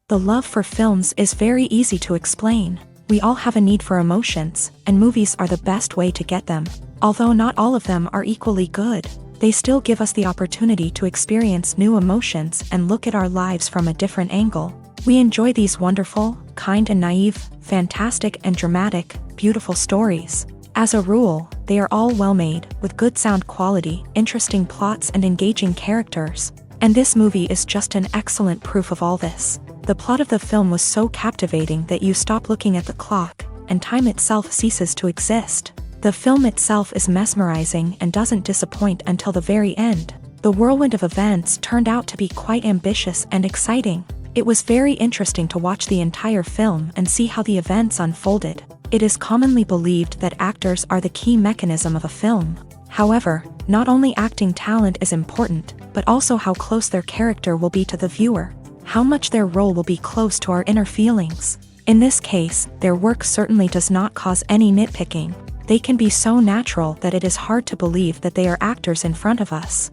The love for films is very easy to explain. We all have a need for emotions, and movies are the best way to get them. Although not all of them are equally good, they still give us the opportunity to experience new emotions and look at our lives from a different angle. We enjoy these wonderful, kind and naive, fantastic and dramatic, beautiful stories. As a rule, they are all well made, with good sound quality, interesting plots and engaging characters. And this movie is just an excellent proof of all this. The plot of the film was so captivating that you stop looking at the clock, and time itself ceases to exist. The film itself is mesmerizing and doesn't disappoint until the very end. The whirlwind of events turned out to be quite ambitious and exciting. It was very interesting to watch the entire film and see how the events unfolded. It is commonly believed that actors are the key mechanism of a film. However, not only acting talent is important, but also how close their character will be to the viewer. How much their role will be close to our inner feelings. In this case, their work certainly does not cause any nitpicking. They can be so natural that it is hard to believe that they are actors in front of us.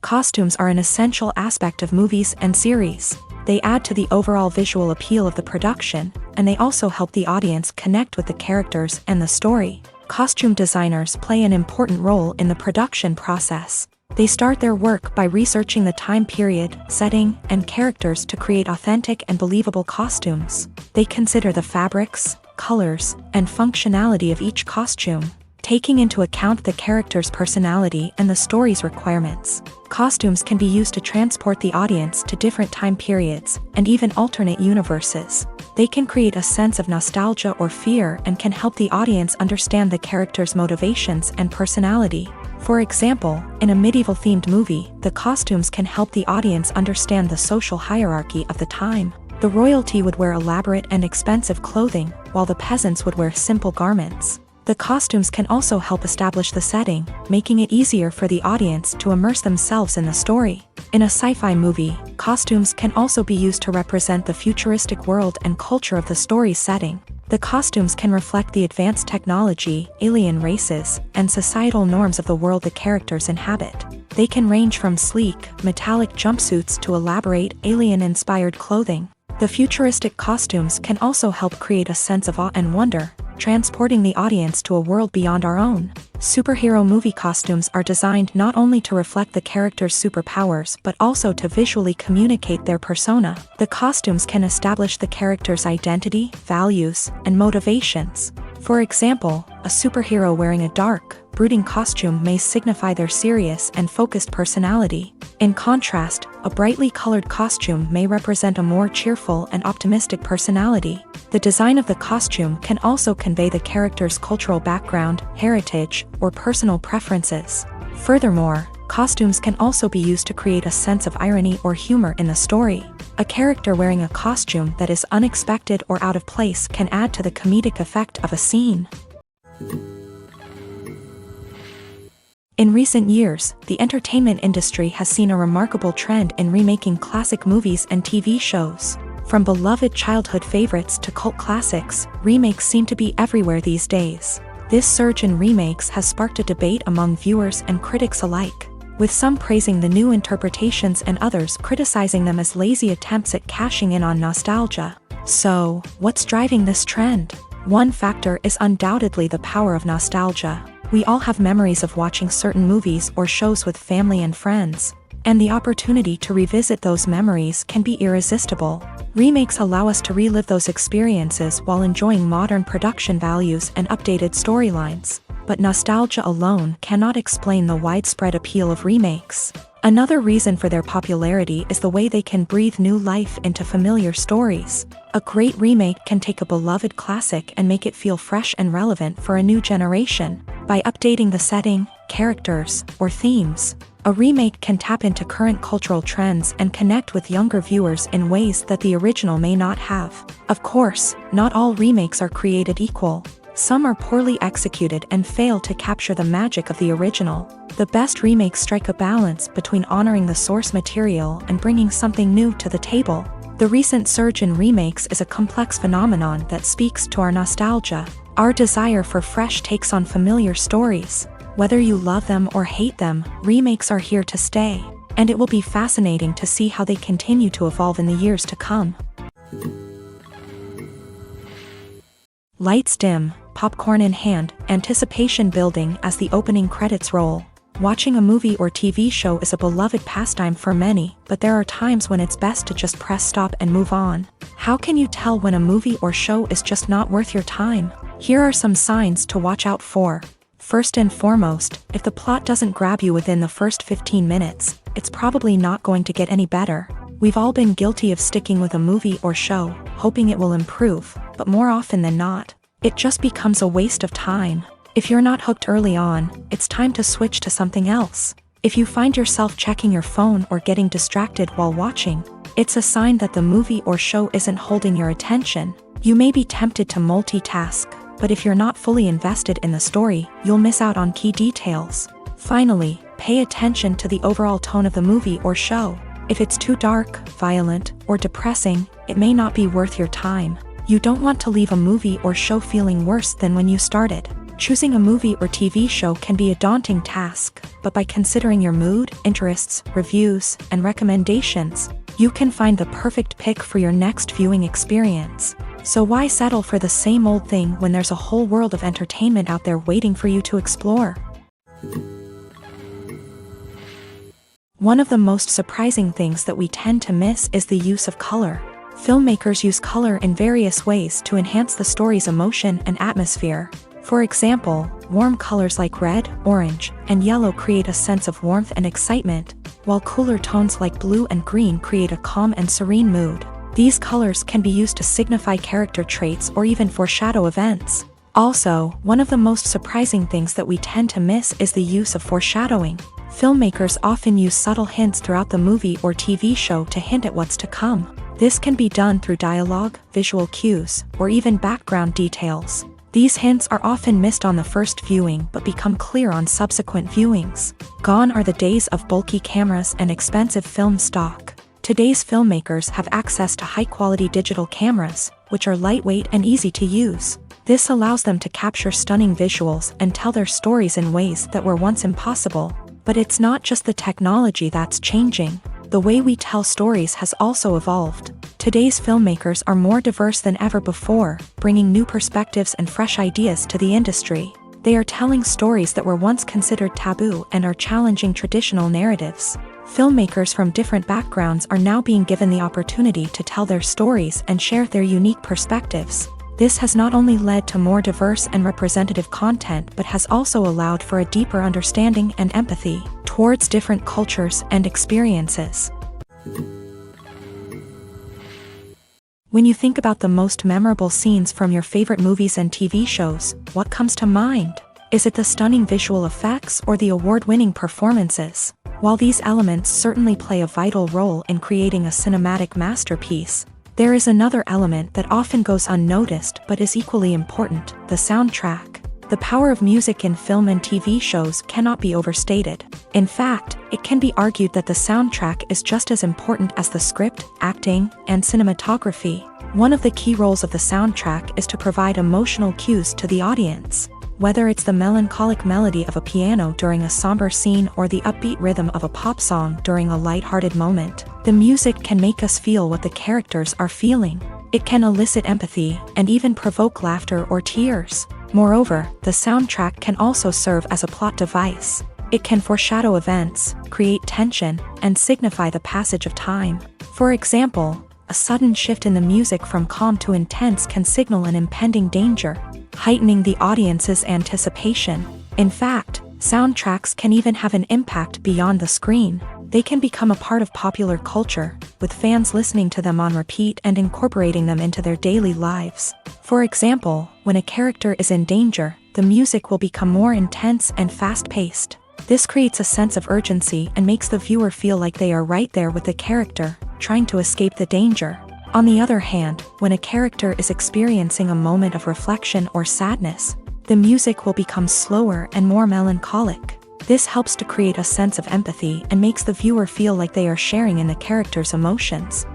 Costumes are an essential aspect of movies and series. They add to the overall visual appeal of the production, and they also help the audience connect with the characters and the story. Costume designers play an important role in the production process. They start their work by researching the time period, setting, and characters to create authentic and believable costumes. They consider the fabrics, colors, and functionality of each costume, taking into account the character's personality and the story's requirements. Costumes can be used to transport the audience to different time periods, and even alternate universes. They can create a sense of nostalgia or fear and can help the audience understand the character's motivations and personality. For example, in a medieval-themed movie, the costumes can help the audience understand the social hierarchy of the time. The royalty would wear elaborate and expensive clothing, while the peasants would wear simple garments. The costumes can also help establish the setting, making it easier for the audience to immerse themselves in the story. In a sci-fi movie, costumes can also be used to represent the futuristic world and culture of the story's setting. The costumes can reflect the advanced technology, alien races, and societal norms of the world the characters inhabit. They can range from sleek, metallic jumpsuits to elaborate, alien-inspired clothing. The futuristic costumes can also help create a sense of awe and wonder, transporting the audience to a world beyond our own. Superhero movie costumes are designed not only to reflect the character's superpowers but also to visually communicate their persona. The costumes can establish the character's identity, values, and motivations. For example, a superhero wearing a dark, brooding costume may signify their serious and focused personality. In contrast, a brightly colored costume may represent a more cheerful and optimistic personality. The design of the costume can also convey the character's cultural background, heritage, or personal preferences. Furthermore, costumes can also be used to create a sense of irony or humor in the story. A character wearing a costume that is unexpected or out of place can add to the comedic effect of a scene. In recent years, the entertainment industry has seen a remarkable trend in remaking classic movies and TV shows. From beloved childhood favorites to cult classics, remakes seem to be everywhere these days. This surge in remakes has sparked a debate among viewers and critics alike, with some praising the new interpretations and others criticizing them as lazy attempts at cashing in on nostalgia. So, what's driving this trend? One factor is undoubtedly the power of nostalgia. We all have memories of watching certain movies or shows with family and friends, And the opportunity to revisit those memories can be irresistible. Remakes allow us to relive those experiences while enjoying modern production values and updated storylines. But nostalgia alone cannot explain the widespread appeal of remakes. Another reason for their popularity is the way they can breathe new life into familiar stories. A great remake can take a beloved classic and make it feel fresh and relevant for a new generation. By updating the setting, characters, or themes, a remake can tap into current cultural trends and connect with younger viewers in ways that the original may not have. Of course, not all remakes are created equal. Some are poorly executed and fail to capture the magic of the original. The best remakes strike a balance between honoring the source material and bringing something new to the table. The recent surge in remakes is a complex phenomenon that speaks to our nostalgia, our desire for fresh takes on familiar stories. Whether you love them or hate them, remakes are here to stay, and it will be fascinating to see how they continue to evolve in the years to come. Lights dim, popcorn in hand, anticipation building as the opening credits roll. Watching a movie or TV show is a beloved pastime for many, but there are times when it's best to just press stop and move on. How can you tell when a movie or show is just not worth your time? Here are some signs to watch out for. First and foremost, if the plot doesn't grab you within the first 15 minutes, it's probably not going to get any better. We've all been guilty of sticking with a movie or show, hoping it will improve, but more often than not, it just becomes a waste of time. If you're not hooked early on, it's time to switch to something else. If you find yourself checking your phone or getting distracted while watching, it's a sign that the movie or show isn't holding your attention. You may be tempted to multitask, but if you're not fully invested in the story, you'll miss out on key details. Finally, pay attention to the overall tone of the movie or show. If it's too dark, violent, or depressing, it may not be worth your time. You don't want to leave a movie or show feeling worse than when you started. Choosing a movie or TV show can be a daunting task, but by considering your mood, interests, reviews, and recommendations, you can find the perfect pick for your next viewing experience. So why settle for the same old thing when there's a whole world of entertainment out there waiting for you to explore? One of the most surprising things that we tend to miss is the use of color. Filmmakers use color in various ways to enhance the story's emotion and atmosphere. For example, warm colors like red, orange, and yellow create a sense of warmth and excitement, while cooler tones like blue and green create a calm and serene mood. These colors can be used to signify character traits or even foreshadow events. Also, one of the most surprising things that we tend to miss is the use of foreshadowing. Filmmakers often use subtle hints throughout the movie or TV show to hint at what's to come. This can be done through dialogue, visual cues, or even background details. These hints are often missed on the first viewing but become clear on subsequent viewings. Gone are the days of bulky cameras and expensive film stock. Today's filmmakers have access to high-quality digital cameras, which are lightweight and easy to use. This allows them to capture stunning visuals and tell their stories in ways that were once impossible. But it's not just the technology that's changing. The way we tell stories has also evolved. Today's filmmakers are more diverse than ever before, bringing new perspectives and fresh ideas to the industry. They are telling stories that were once considered taboo and are challenging traditional narratives. Filmmakers from different backgrounds are now being given the opportunity to tell their stories and share their unique perspectives. This has not only led to more diverse and representative content but has also allowed for a deeper understanding and empathy towards different cultures and experiences. When you think about the most memorable scenes from your favorite movies and TV shows, what comes to mind? Is it the stunning visual effects or the award-winning performances? While these elements certainly play a vital role in creating a cinematic masterpiece, there is another element that often goes unnoticed but is equally important: the soundtrack. The power of music in film and TV shows cannot be overstated. In fact, it can be argued that the soundtrack is just as important as the script, acting, and cinematography. One of the key roles of the soundtrack is to provide emotional cues to the audience. Whether it's the melancholic melody of a piano during a somber scene or the upbeat rhythm of a pop song during a lighthearted moment, the music can make us feel what the characters are feeling. It can elicit empathy and even provoke laughter or tears. Moreover, the soundtrack can also serve as a plot device. It can foreshadow events, create tension, and signify the passage of time. For example, a sudden shift in the music from calm to intense can signal an impending danger, heightening the audience's anticipation. In fact, soundtracks can even have an impact beyond the screen. They can become a part of popular culture, with fans listening to them on repeat and incorporating them into their daily lives. For example, when a character is in danger, the music will become more intense and fast-paced. This creates a sense of urgency and makes the viewer feel like they are right there with the character, trying to escape the danger. On the other hand, when a character is experiencing a moment of reflection or sadness, the music will become slower and more melancholic. This helps to create a sense of empathy and makes the viewer feel like they are sharing in the character's emotions.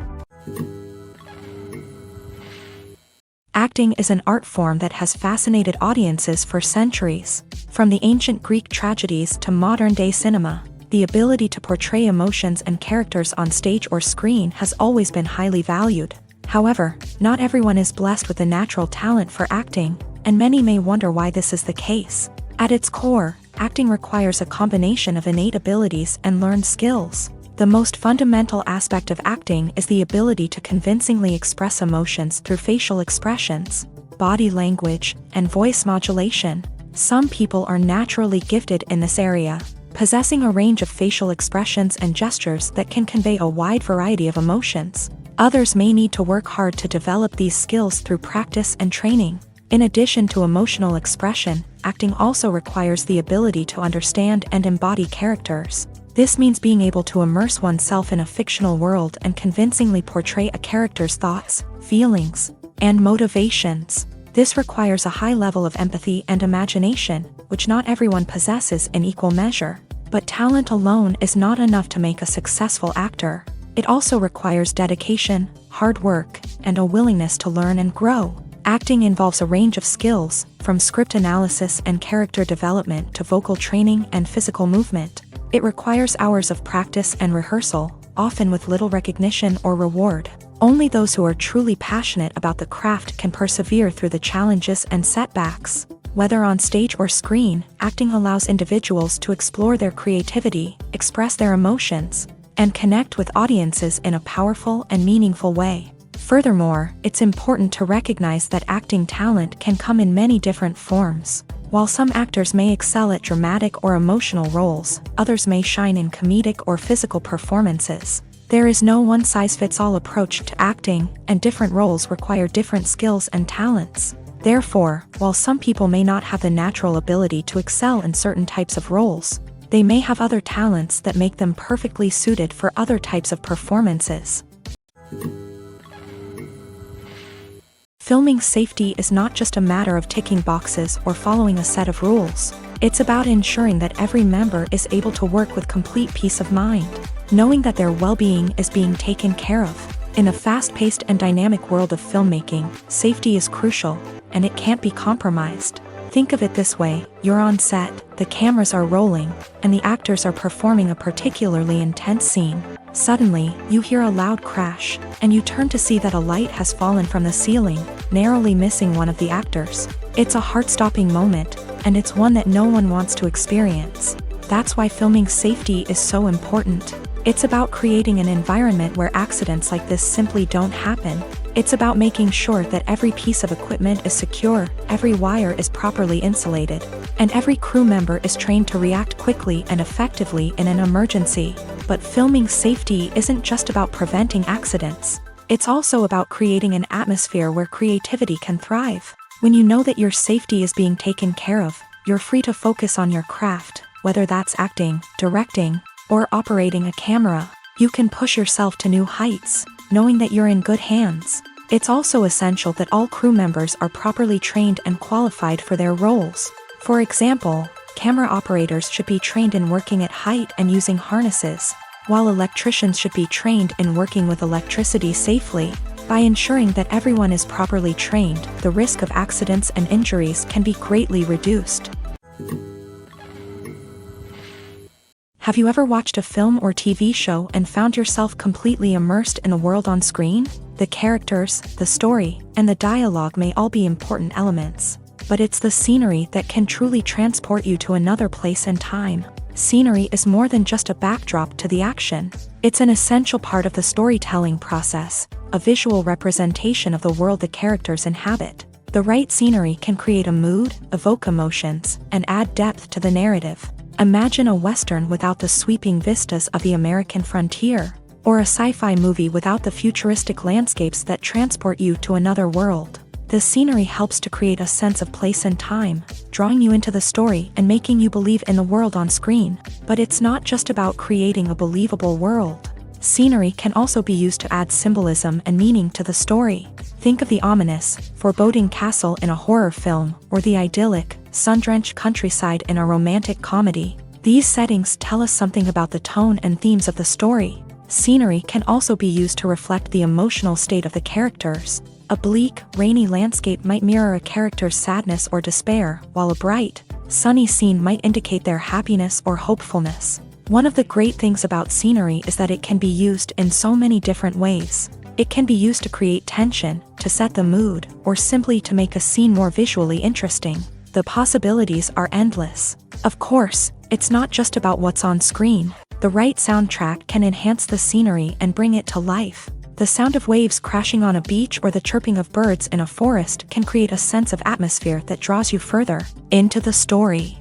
Acting is an art form that has fascinated audiences for centuries. From the ancient Greek tragedies to modern-day cinema, the ability to portray emotions and characters on stage or screen has always been highly valued. However, not everyone is blessed with a natural talent for acting, and many may wonder why this is the case. At its core, acting requires a combination of innate abilities and learned skills. The most fundamental aspect of acting is the ability to convincingly express emotions through facial expressions, body language, and voice modulation. Some people are naturally gifted in this area, possessing a range of facial expressions and gestures that can convey a wide variety of emotions. Others may need to work hard to develop these skills through practice and training. In addition to emotional expression, acting also requires the ability to understand and embody characters. This means being able to immerse oneself in a fictional world and convincingly portray a character's thoughts, feelings, and motivations. This requires a high level of empathy and imagination, which not everyone possesses in equal measure. But talent alone is not enough to make a successful actor. It also requires dedication, hard work, and a willingness to learn and grow. Acting involves a range of skills, from script analysis and character development to vocal training and physical movement. It requires hours of practice and rehearsal, often with little recognition or reward. Only those who are truly passionate about the craft can persevere through the challenges and setbacks. Whether on stage or screen, acting allows individuals to explore their creativity, express their emotions, and connect with audiences in a powerful and meaningful way. Furthermore, it's important to recognize that acting talent can come in many different forms. While some actors may excel at dramatic or emotional roles, others may shine in comedic or physical performances. There is no one-size-fits-all approach to acting, and different roles require different skills and talents. Therefore, while some people may not have the natural ability to excel in certain types of roles, they may have other talents that make them perfectly suited for other types of performances. Filming safety is not just a matter of ticking boxes or following a set of rules. It's about ensuring that every member is able to work with complete peace of mind, knowing that their well-being is being taken care of. In a fast-paced and dynamic world of filmmaking, safety is crucial, and it can't be compromised. Think of it this way: you're on set, the cameras are rolling, and the actors are performing a particularly intense scene. Suddenly, you hear a loud crash, and you turn to see that a light has fallen from the ceiling, narrowly missing one of the actors. It's a heart-stopping moment, and it's one that no one wants to experience. That's why filming safety is so important. It's about creating an environment where accidents like this simply don't happen. It's about making sure that every piece of equipment is secure, every wire is properly insulated, and every crew member is trained to react quickly and effectively in an emergency. But filming safety isn't just about preventing accidents. It's also about creating an atmosphere where creativity can thrive. When you know that your safety is being taken care of, you're free to focus on your craft, whether that's acting, directing, or operating a camera. You can push yourself to new heights, knowing that you're in good hands. It's also essential that all crew members are properly trained and qualified for their roles. For example, camera operators should be trained in working at height and using harnesses, while electricians should be trained in working with electricity safely. By ensuring that everyone is properly trained, the risk of accidents and injuries can be greatly reduced. Have you ever watched a film or TV show and found yourself completely immersed in the world on screen? The characters, the story, and the dialogue may all be important elements, but it's the scenery that can truly transport you to another place and time. Scenery is more than just a backdrop to the action. It's an essential part of the storytelling process, a visual representation of the world the characters inhabit. The right scenery can create a mood, evoke emotions, and add depth to the narrative. Imagine a Western without the sweeping vistas of the American frontier, or a sci-fi movie without the futuristic landscapes that transport you to another world. The scenery helps to create a sense of place and time, drawing you into the story and making you believe in the world on screen. But it's not just about creating a believable world. Scenery can also be used to add symbolism and meaning to the story. Think of the ominous, foreboding castle in a horror film, or the idyllic, sun-drenched countryside in a romantic comedy. These settings tell us something about the tone and themes of the story. Scenery can also be used to reflect the emotional state of the characters. A bleak, rainy landscape might mirror a character's sadness or despair, while a bright, sunny scene might indicate their happiness or hopefulness. One of the great things about scenery is that it can be used in so many different ways. It can be used to create tension, to set the mood, or simply to make a scene more visually interesting. The possibilities are endless. Of course, it's not just about what's on screen. The right soundtrack can enhance the scenery and bring it to life. The sound of waves crashing on a beach or the chirping of birds in a forest can create a sense of atmosphere that draws you further into the story.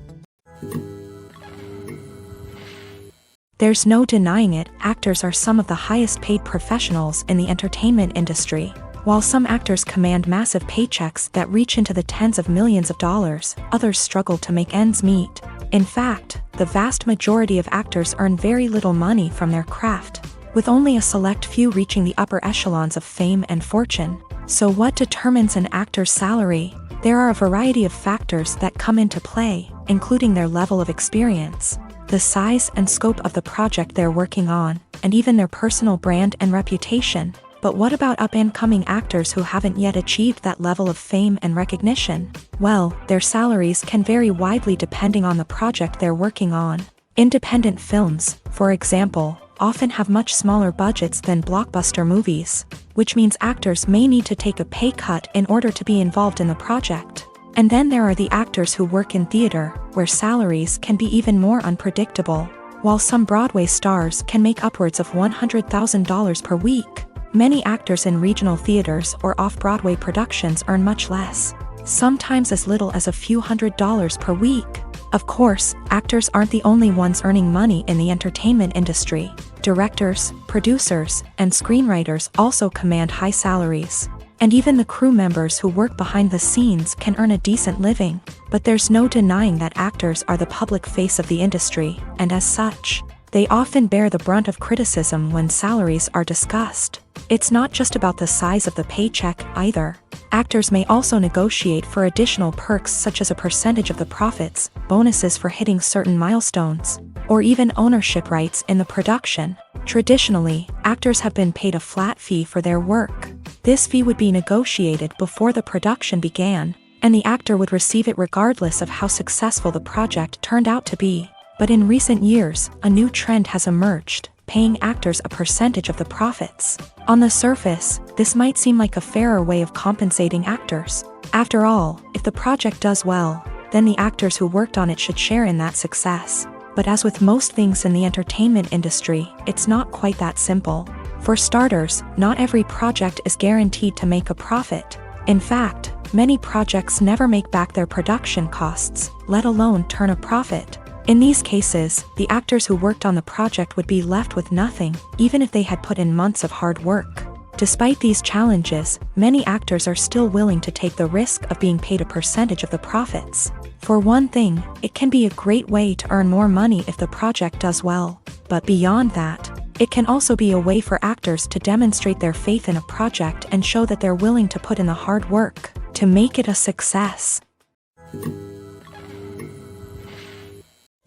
There's no denying it, actors are some of the highest paid professionals in the entertainment industry. While some actors command massive paychecks that reach into the tens of millions of dollars, others struggle to make ends meet. In fact, the vast majority of actors earn very little money from their craft, with only a select few reaching the upper echelons of fame and fortune. So what determines an actor's salary? There are a variety of factors that come into play, including their level of experience, the size and scope of the project they're working on, and even their personal brand and reputation. But what about up-and-coming actors who haven't yet achieved that level of fame and recognition? Well, their salaries can vary widely depending on the project they're working on. Independent films, for example, often have much smaller budgets than blockbuster movies, which means actors may need to take a pay cut in order to be involved in the project. And then there are the actors who work in theater, where salaries can be even more unpredictable. While some Broadway stars can make upwards of $100,000 per week, many actors in regional theaters or off-Broadway productions earn much less, sometimes as little as a few $100s per week. Of course, actors aren't the only ones earning money in the entertainment industry. Directors, producers, and screenwriters also command high salaries. And even the crew members who work behind the scenes can earn a decent living. But there's no denying that actors are the public face of the industry, and as such, they often bear the brunt of criticism when salaries are discussed. It's not just about the size of the paycheck either. Actors may also negotiate for additional perks such as a percentage of the profits, bonuses for hitting certain milestones, or even ownership rights in the production. Traditionally, actors have been paid a flat fee for their work. This fee would be negotiated before the production began, and the actor would receive it regardless of how successful the project turned out to be. But in recent years, a new trend has emerged, paying actors a percentage of the profits. On the surface, this might seem like a fairer way of compensating actors. After all, if the project does well, then the actors who worked on it should share in that success. But as with most things in the entertainment industry, it's not quite that simple. For starters, not every project is guaranteed to make a profit. In fact, many projects never make back their production costs, let alone turn a profit. In these cases, the actors who worked on the project would be left with nothing, even if they had put in months of hard work. Despite these challenges, many actors are still willing to take the risk of being paid a percentage of the profits. For one thing, it can be a great way to earn more money if the project does well. But beyond that, it can also be a way for actors to demonstrate their faith in a project and show that they're willing to put in the hard work to make it a success.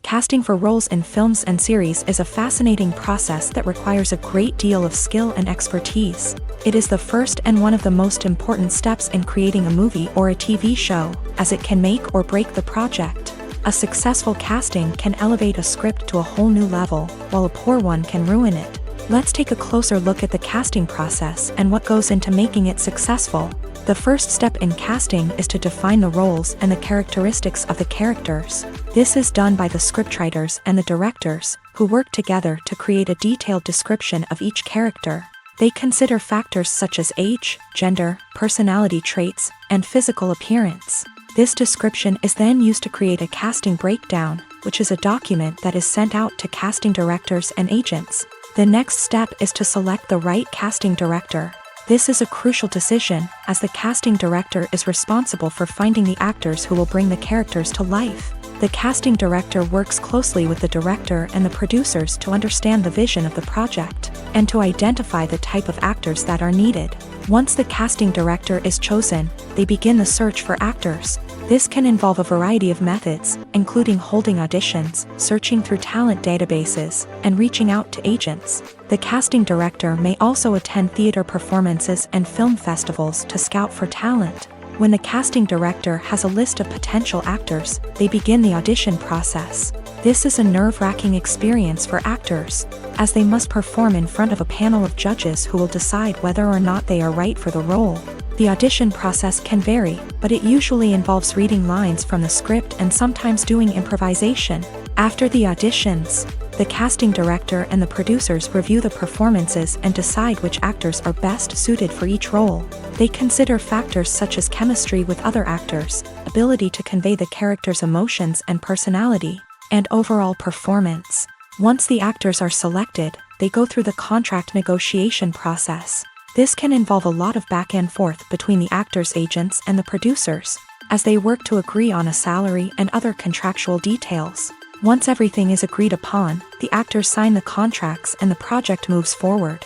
Casting for roles in films and series is a fascinating process that requires a great deal of skill and expertise. It is the first and one of the most important steps in creating a movie or a TV show, as it can make or break the project. A successful casting can elevate a script to a whole new level, while a poor one can ruin it. Let's take a closer look at the casting process and what goes into making it successful. The first step in casting is to define the roles and the characteristics of the characters. This is done by the scriptwriters and the directors, who work together to create a detailed description of each character. They consider factors such as age, gender, personality traits, and physical appearance. This description is then used to create a casting breakdown, which is a document that is sent out to casting directors and agents. The next step is to select the right casting director. This is a crucial decision, as the casting director is responsible for finding the actors who will bring the characters to life. The casting director works closely with the director and the producers to understand the vision of the project, and to identify the type of actors that are needed. Once the casting director is chosen, they begin the search for actors. This can involve a variety of methods, including holding auditions, searching through talent databases, and reaching out to agents. The casting director may also attend theater performances and film festivals to scout for talent. When the casting director has a list of potential actors, they begin the audition process. This is a nerve-wracking experience for actors, as they must perform in front of a panel of judges who will decide whether or not they are right for the role. The audition process can vary, but it usually involves reading lines from the script and sometimes doing improvisation. After the auditions, the casting director and the producers review the performances and decide which actors are best suited for each role. They consider factors such as chemistry with other actors, ability to convey the character's emotions and personality, and overall performance. Once the actors are selected, they go through the contract negotiation process. This can involve a lot of back and forth between the actors' agents and the producers, as they work to agree on a salary and other contractual details. Once everything is agreed upon, the actors sign the contracts and the project moves forward.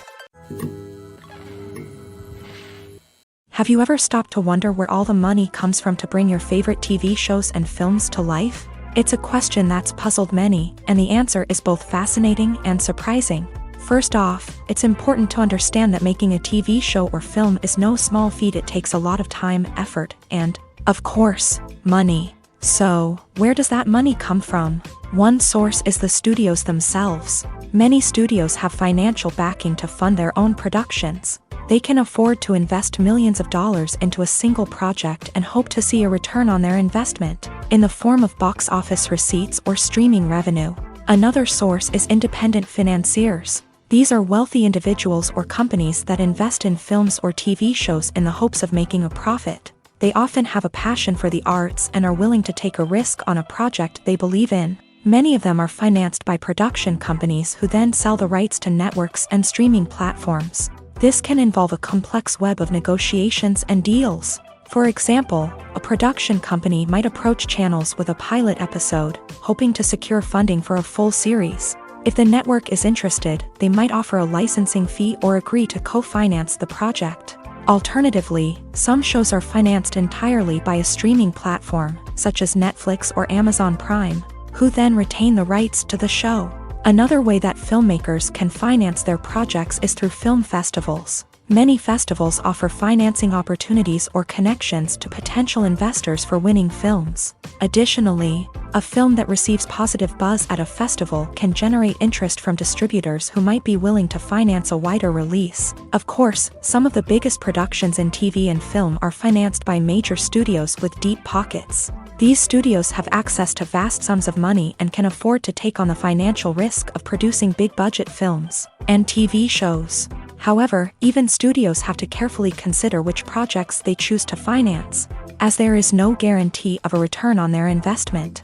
Have you ever stopped to wonder where all the money comes from to bring your favorite TV shows and films to life? It's a question that's puzzled many, and the answer is both fascinating and surprising. First off, it's important to understand that making a TV show or film is no small feat. It takes a lot of time, effort, and, of course, money. So, where does that money come from? One source is the studios themselves. Many studios have financial backing to fund their own productions. They can afford to invest millions of dollars into a single project and hope to see a return on their investment, in the form of box office receipts or streaming revenue. Another source is independent financiers. These are wealthy individuals or companies that invest in films or TV shows in the hopes of making a profit. They often have a passion for the arts and are willing to take a risk on a project they believe in. Many of them are financed by production companies who then sell the rights to networks and streaming platforms. This can involve a complex web of negotiations and deals. For example, a production company might approach channels with a pilot episode, hoping to secure funding for a full series. If the network is interested, they might offer a licensing fee or agree to co-finance the project. Alternatively, some shows are financed entirely by a streaming platform, such as Netflix or Amazon Prime, who then retain the rights to the show. Another way that filmmakers can finance their projects is through film festivals. Many festivals offer financing opportunities or connections to potential investors for winning films. Additionally, a film that receives positive buzz at a festival can generate interest from distributors who might be willing to finance a wider release. Of course, some of the biggest productions in TV and film are financed by major studios with deep pockets. These studios have access to vast sums of money and can afford to take on the financial risk of producing big-budget films and TV shows. However, even studios have to carefully consider which projects they choose to finance, as there is no guarantee of a return on their investment.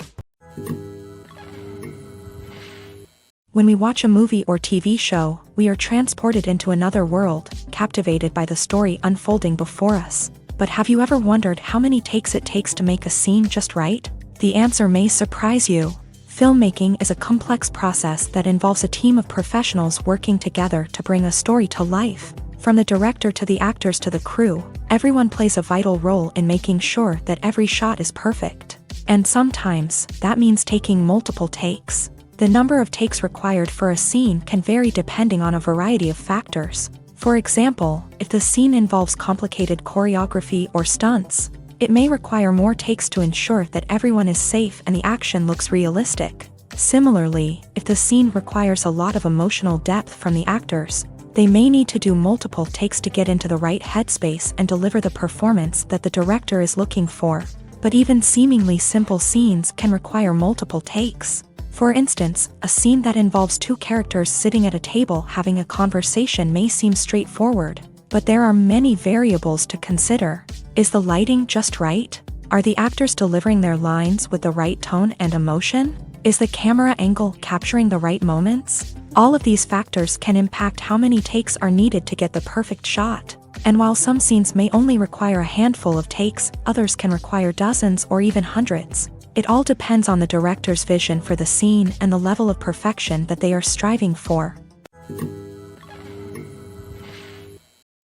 When we watch a movie or TV show, we are transported into another world, captivated by the story unfolding before us. But have you ever wondered how many takes it takes to make a scene just right? The answer may surprise you. Filmmaking is a complex process that involves a team of professionals working together to bring a story to life. From the director to the actors to the crew, everyone plays a vital role in making sure that every shot is perfect. And sometimes, that means taking multiple takes. The number of takes required for a scene can vary depending on a variety of factors. For example, if the scene involves complicated choreography or stunts, it may require more takes to ensure that everyone is safe and the action looks realistic. Similarly, if the scene requires a lot of emotional depth from the actors, they may need to do multiple takes to get into the right headspace and deliver the performance that the director is looking for. But even seemingly simple scenes can require multiple takes. For instance, a scene that involves two characters sitting at a table having a conversation may seem straightforward, but there are many variables to consider. Is the lighting just right? Are the actors delivering their lines with the right tone and emotion? Is the camera angle capturing the right moments? All of these factors can impact how many takes are needed to get the perfect shot. And while some scenes may only require a handful of takes, others can require dozens or even hundreds. It all depends on the director's vision for the scene and the level of perfection that they are striving for.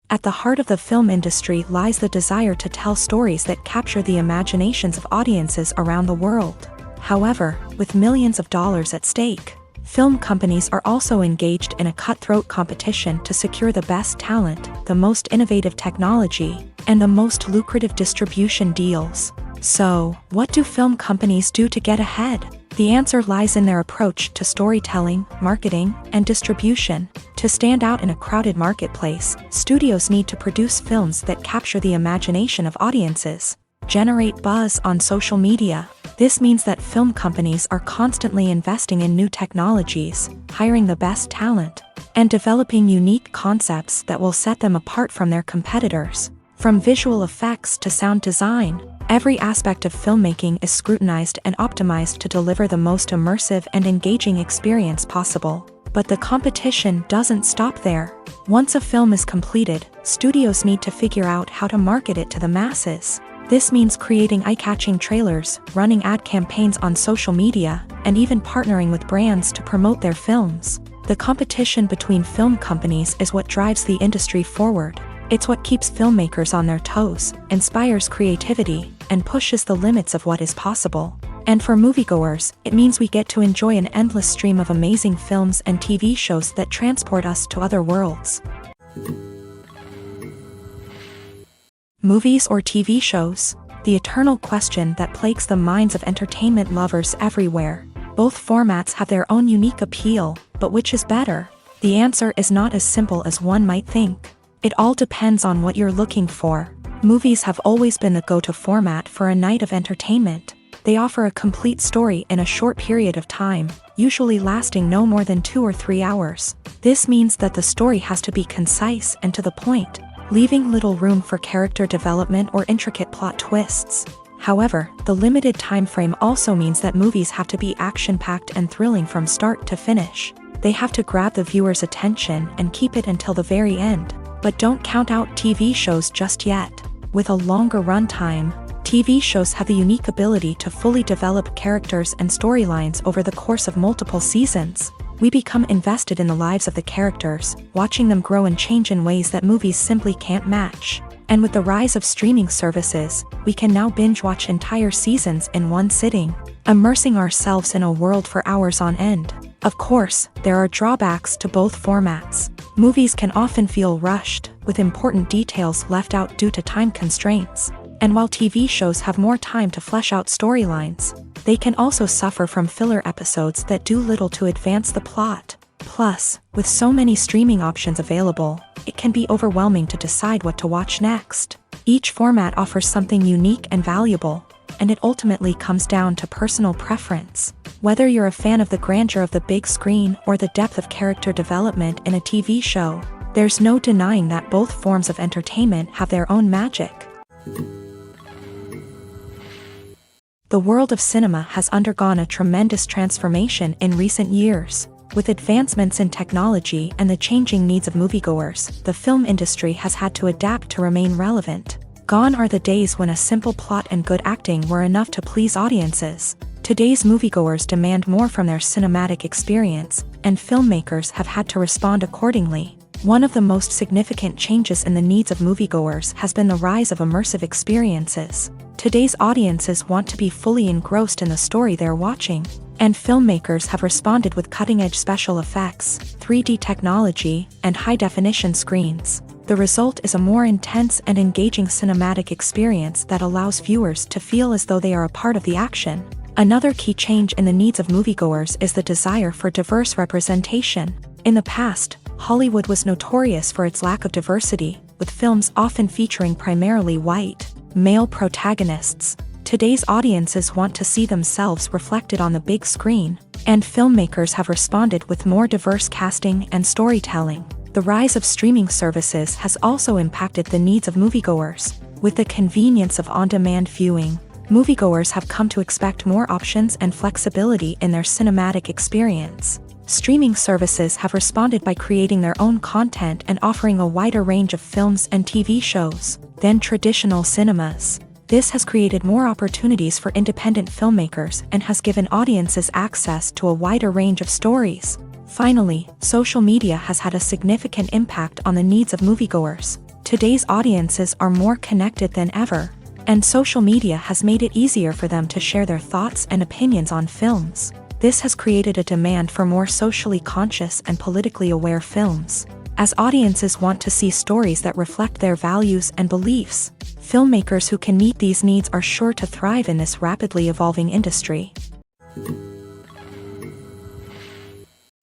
At the heart of the film industry lies the desire to tell stories that capture the imaginations of audiences around the world. However, with millions of dollars at stake, film companies are also engaged in a cutthroat competition to secure the best talent, the most innovative technology, and the most lucrative distribution deals. So, what do film companies do to get ahead? The answer lies in their approach to storytelling, marketing, and distribution. To stand out in a crowded marketplace, studios need to produce films that capture the imagination of audiences, generate buzz on social media. This means that film companies are constantly investing in new technologies, hiring the best talent, and developing unique concepts that will set them apart from their competitors. From visual effects to sound design, every aspect of filmmaking is scrutinized and optimized to deliver the most immersive and engaging experience possible. But the competition doesn't stop there. Once a film is completed, studios need to figure out how to market it to the masses. This means creating eye-catching trailers, running ad campaigns on social media, and even partnering with brands to promote their films. The competition between film companies is what drives the industry forward. It's what keeps filmmakers on their toes, inspires creativity, and pushes the limits of what is possible. And for moviegoers, it means we get to enjoy an endless stream of amazing films and TV shows that transport us to other worlds. Movies or TV shows? The eternal question that plagues the minds of entertainment lovers everywhere. Both formats have their own unique appeal, but which is better? The answer is not as simple as one might think. It all depends on what you're looking for. Movies have always been the go-to format for a night of entertainment. They offer a complete story in a short period of time, usually lasting no more than 2 or 3 hours. This means that the story has to be concise and to the point, leaving little room for character development or intricate plot twists. However, the limited time frame also means that movies have to be action-packed and thrilling from start to finish. They have to grab the viewer's attention and keep it until the very end. But don't count out TV shows just yet. With a longer runtime, TV shows have the unique ability to fully develop characters and storylines over the course of multiple seasons. We become invested in the lives of the characters, watching them grow and change in ways that movies simply can't match. And with the rise of streaming services, we can now binge-watch entire seasons in one sitting, immersing ourselves in a world for hours on end. Of course, there are drawbacks to both formats. Movies can often feel rushed, with important details left out due to time constraints. And while TV shows have more time to flesh out storylines, they can also suffer from filler episodes that do little to advance the plot. Plus, with so many streaming options available, it can be overwhelming to decide what to watch next. Each format offers something unique and valuable, and it ultimately comes down to personal preference. Whether you're a fan of the grandeur of the big screen or the depth of character development in a TV show, there's no denying that both forms of entertainment have their own magic. The world of cinema has undergone a tremendous transformation in recent years. With advancements in technology and the changing needs of moviegoers, the film industry has had to adapt to remain relevant. Gone are the days when a simple plot and good acting were enough to please audiences. Today's moviegoers demand more from their cinematic experience, and filmmakers have had to respond accordingly. One of the most significant changes in the needs of moviegoers has been the rise of immersive experiences. Today's audiences want to be fully engrossed in the story they're watching, and filmmakers have responded with cutting-edge special effects, 3D technology, and high-definition screens. The result is a more intense and engaging cinematic experience that allows viewers to feel as though they are a part of the action. Another key change in the needs of moviegoers is the desire for diverse representation. In the past, Hollywood was notorious for its lack of diversity, with films often featuring primarily white, male protagonists. Today's audiences want to see themselves reflected on the big screen, and filmmakers have responded with more diverse casting and storytelling. The rise of streaming services has also impacted the needs of moviegoers. With the convenience of on-demand viewing, moviegoers have come to expect more options and flexibility in their cinematic experience. Streaming services have responded by creating their own content and offering a wider range of films and TV shows than traditional cinemas. This has created more opportunities for independent filmmakers and has given audiences access to a wider range of stories. Finally, social media has had a significant impact on the needs of moviegoers. Today's audiences are more connected than ever, and social media has made it easier for them to share their thoughts and opinions on films. This has created a demand for more socially conscious and politically aware films. As audiences want to see stories that reflect their values and beliefs, filmmakers who can meet these needs are sure to thrive in this rapidly evolving industry.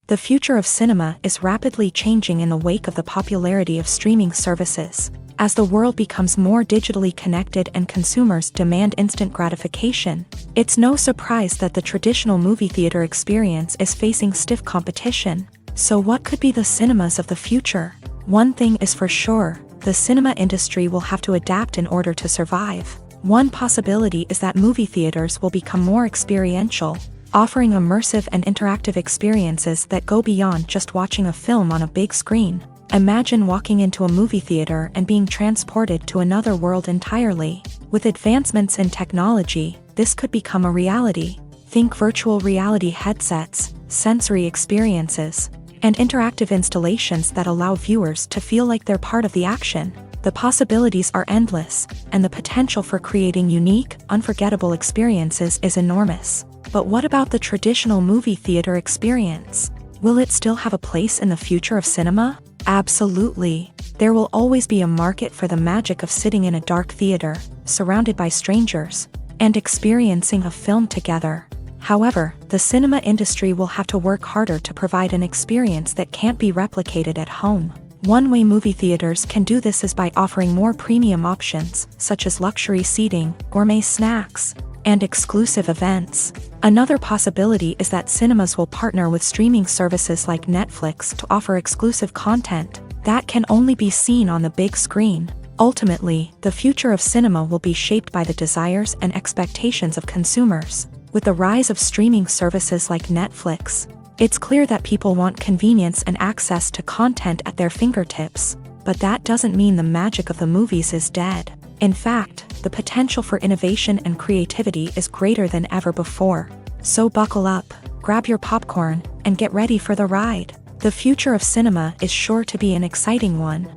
The future of cinema is rapidly changing in the wake of the popularity of streaming services. As the world becomes more digitally connected and consumers demand instant gratification, it's no surprise that the traditional movie theater experience is facing stiff competition. So what could be the cinemas of the future? One thing is for sure, the cinema industry will have to adapt in order to survive. One possibility is that movie theaters will become more experiential, offering immersive and interactive experiences that go beyond just watching a film on a big screen. Imagine walking into a movie theater and being transported to another world entirely. With advancements in technology, this could become a reality. Think virtual reality headsets, sensory experiences, and interactive installations that allow viewers to feel like they're part of the action. The possibilities are endless, and the potential for creating unique, unforgettable experiences is enormous. But what about the traditional movie theater experience? Will it still have a place in the future of cinema? Absolutely. There will always be a market for the magic of sitting in a dark theater, surrounded by strangers, and experiencing a film together. However, the cinema industry will have to work harder to provide an experience that can't be replicated at home. One way movie theaters can do this is by offering more premium options, such as luxury seating, gourmet snacks, and exclusive events. Another possibility is that cinemas will partner with streaming services like Netflix to offer exclusive content that can only be seen on the big screen. Ultimately, the future of cinema will be shaped by the desires and expectations of consumers. With the rise of streaming services like Netflix, it's clear that people want convenience and access to content at their fingertips. But that doesn't mean the magic of the movies is dead. In fact, the potential for innovation and creativity is greater than ever before. So buckle up, grab your popcorn, and get ready for the ride. The future of cinema is sure to be an exciting one.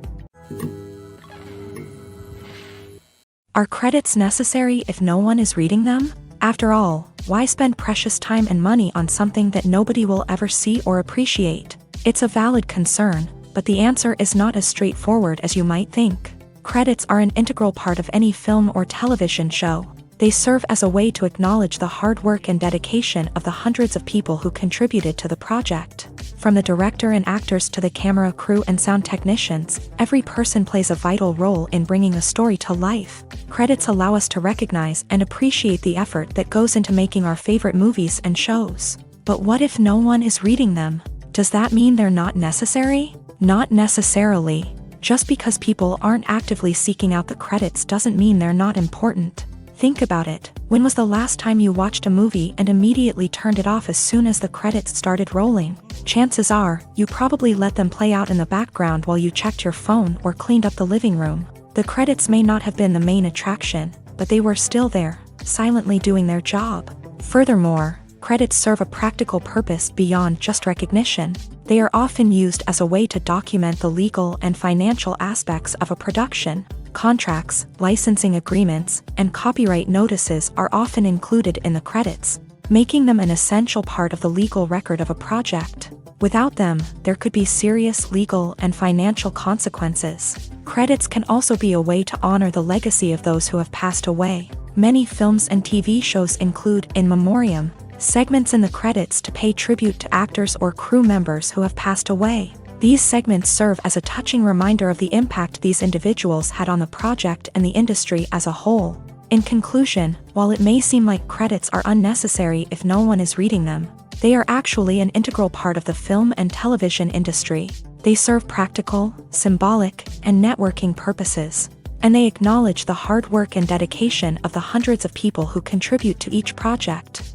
Are credits necessary if no one is reading them? After all, why spend precious time and money on something that nobody will ever see or appreciate? It's a valid concern, but the answer is not as straightforward as you might think. Credits are an integral part of any film or television show. They serve as a way to acknowledge the hard work and dedication of the hundreds of people who contributed to the project. From the director and actors to the camera crew and sound technicians, every person plays a vital role in bringing a story to life. Credits allow us to recognize and appreciate the effort that goes into making our favorite movies and shows. But what if no one is reading them? Does that mean they're not necessary? Not necessarily. Just because people aren't actively seeking out the credits doesn't mean they're not important. Think about it. When was the last time you watched a movie and immediately turned it off as soon as the credits started rolling? Chances are, you probably let them play out in the background while you checked your phone or cleaned up the living room. The credits may not have been the main attraction, but they were still there, silently doing their job. Furthermore, credits serve a practical purpose beyond just recognition. They are often used as a way to document the legal and financial aspects of a production. Contracts, licensing agreements, and copyright notices are often included in the credits, making them an essential part of the legal record of a project. Without them, there could be serious legal and financial consequences. Credits can also be a way to honor the legacy of those who have passed away. Many films and TV shows include in memoriam segments in the credits to pay tribute to actors or crew members who have passed away. These segments serve as a touching reminder of the impact these individuals had on the project and the industry as a whole. In conclusion, while it may seem like credits are unnecessary if no one is reading them, they are actually an integral part of the film and television industry. They serve practical, symbolic, and networking purposes, and they acknowledge the hard work and dedication of the hundreds of people who contribute to each project.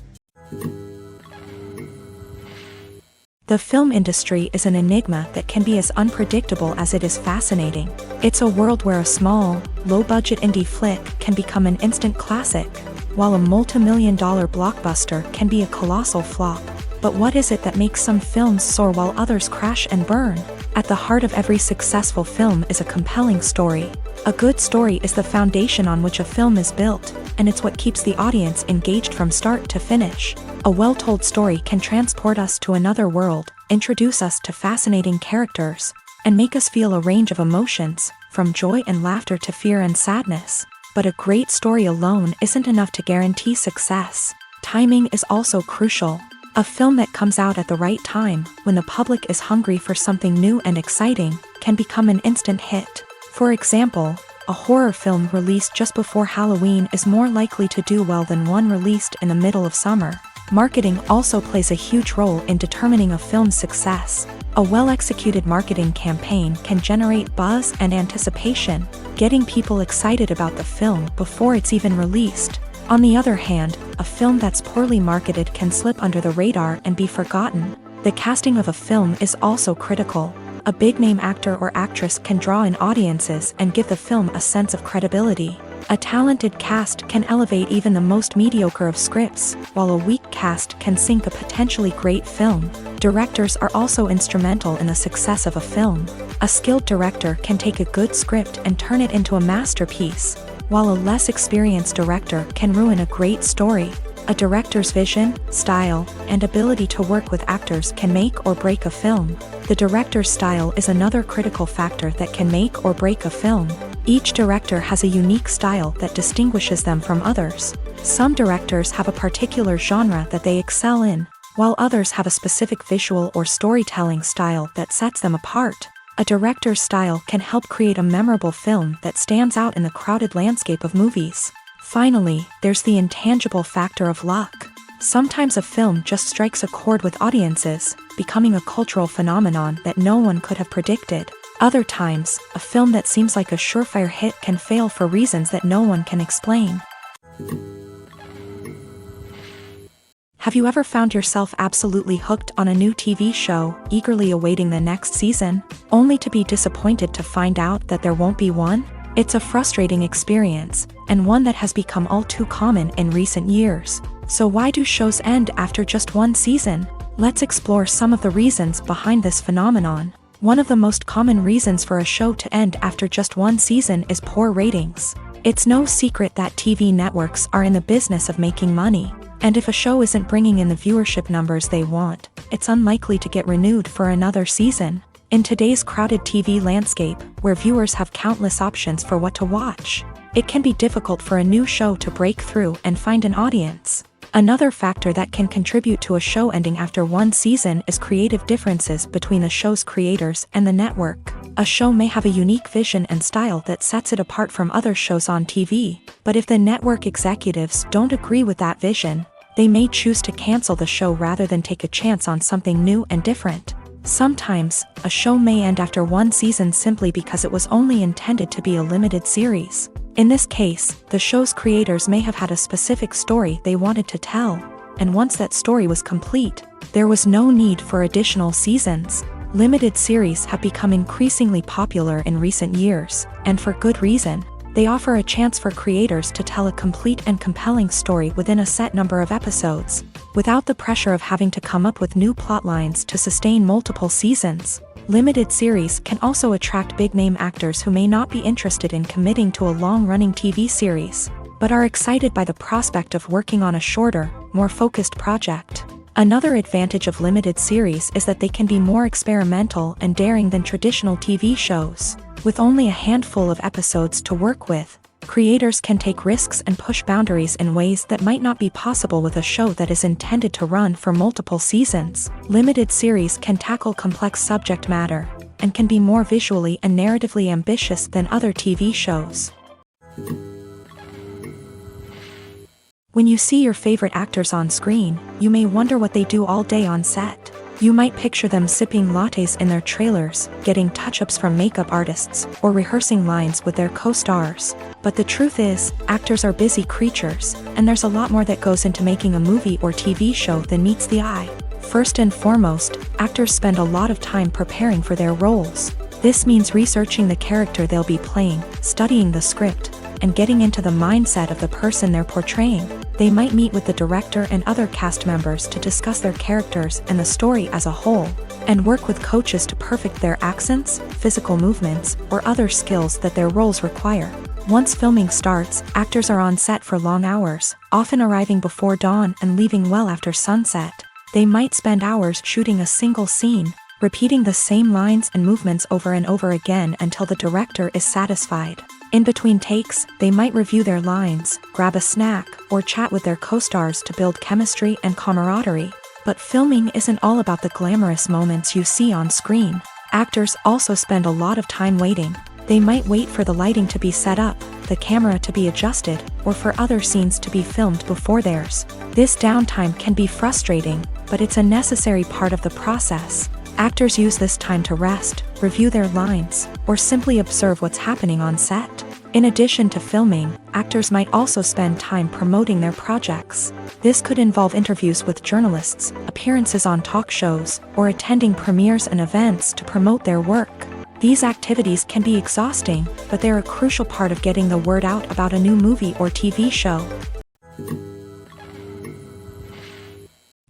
The film industry is an enigma that can be as unpredictable as it is fascinating. It's a world where a small, low-budget indie flick can become an instant classic, while a multi-million-dollar blockbuster can be a colossal flop. But what is it that makes some films soar while others crash and burn? At the heart of every successful film is a compelling story. A good story is the foundation on which a film is built, and it's what keeps the audience engaged from start to finish. A well-told story can transport us to another world, introduce us to fascinating characters, and make us feel a range of emotions, from joy and laughter to fear and sadness. But a great story alone isn't enough to guarantee success. Timing is also crucial. A film that comes out at the right time, when the public is hungry for something new and exciting, can become an instant hit. For example, a horror film released just before Halloween is more likely to do well than one released in the middle of summer. Marketing also plays a huge role in determining a film's success. A well-executed marketing campaign can generate buzz and anticipation, getting people excited about the film before it's even released. On the other hand, a film that's poorly marketed can slip under the radar and be forgotten. The casting of a film is also critical. A big-name actor or actress can draw in audiences and give the film a sense of credibility. A talented cast can elevate even the most mediocre of scripts, while a weak cast can sink a potentially great film. Directors are also instrumental in the success of a film. A skilled director can take a good script and turn it into a masterpiece, while a less experienced director can ruin a great story. A director's vision, style, and ability to work with actors can make or break a film. The director's style is another critical factor that can make or break a film. Each director has a unique style that distinguishes them from others. Some directors have a particular genre that they excel in, while others have a specific visual or storytelling style that sets them apart. A director's style can help create a memorable film that stands out in the crowded landscape of movies. Finally, there's the intangible factor of luck. Sometimes a film just strikes a chord with audiences, becoming a cultural phenomenon that no one could have predicted. Other times, a film that seems like a surefire hit can fail for reasons that no one can explain. Have you ever found yourself absolutely hooked on a new TV show, eagerly awaiting the next season, only to be disappointed to find out that there won't be one? It's a frustrating experience, and one that has become all too common in recent years. So why do shows end after just one season? Let's explore some of the reasons behind this phenomenon. One of the most common reasons for a show to end after just one season is poor ratings. It's no secret that TV networks are in the business of making money, and if a show isn't bringing in the viewership numbers they want, it's unlikely to get renewed for another season. In today's crowded TV landscape, where viewers have countless options for what to watch, it can be difficult for a new show to break through and find an audience. Another factor that can contribute to a show ending after one season is creative differences between the show's creators and the network. A show may have a unique vision and style that sets it apart from other shows on TV, but if the network executives don't agree with that vision, they may choose to cancel the show rather than take a chance on something new and different. Sometimes, a show may end after one season simply because it was only intended to be a limited series. In this case, the show's creators may have had a specific story they wanted to tell, and once that story was complete, there was no need for additional seasons. Limited series have become increasingly popular in recent years, and for good reason. They offer a chance for creators to tell a complete and compelling story within a set number of episodes, without the pressure of having to come up with new plotlines to sustain multiple seasons. Limited series can also attract big-name actors who may not be interested in committing to a long-running TV series, but are excited by the prospect of working on a shorter, more focused project. Another advantage of limited series is that they can be more experimental and daring than traditional TV shows. With only a handful of episodes to work with, creators can take risks and push boundaries in ways that might not be possible with a show that is intended to run for multiple seasons. Limited series can tackle complex subject matter, and can be more visually and narratively ambitious than other TV shows. When you see your favorite actors on screen, you may wonder what they do all day on set. You might picture them sipping lattes in their trailers, getting touch-ups from makeup artists, or rehearsing lines with their co-stars. But the truth is, actors are busy creatures, and there's a lot more that goes into making a movie or TV show than meets the eye. First and foremost, actors spend a lot of time preparing for their roles. This means researching the character they'll be playing, studying the script, and getting into the mindset of the person they're portraying. They might meet with the director and other cast members to discuss their characters and the story as a whole, and work with coaches to perfect their accents, physical movements, or other skills that their roles require. Once filming starts, actors are on set for long hours, often arriving before dawn and leaving well after sunset. They might spend hours shooting a single scene, repeating the same lines and movements over and over again until the director is satisfied. In between takes, they might review their lines, grab a snack, or chat with their co-stars to build chemistry and camaraderie. But filming isn't all about the glamorous moments you see on screen. Actors also spend a lot of time waiting. They might wait for the lighting to be set up, the camera to be adjusted, or for other scenes to be filmed before theirs. This downtime can be frustrating, but it's a necessary part of the process. Actors use this time to rest, review their lines, or simply observe what's happening on set. In addition to filming, actors might also spend time promoting their projects. This could involve interviews with journalists, appearances on talk shows, or attending premieres and events to promote their work. These activities can be exhausting, but they're a crucial part of getting the word out about a new movie or TV show.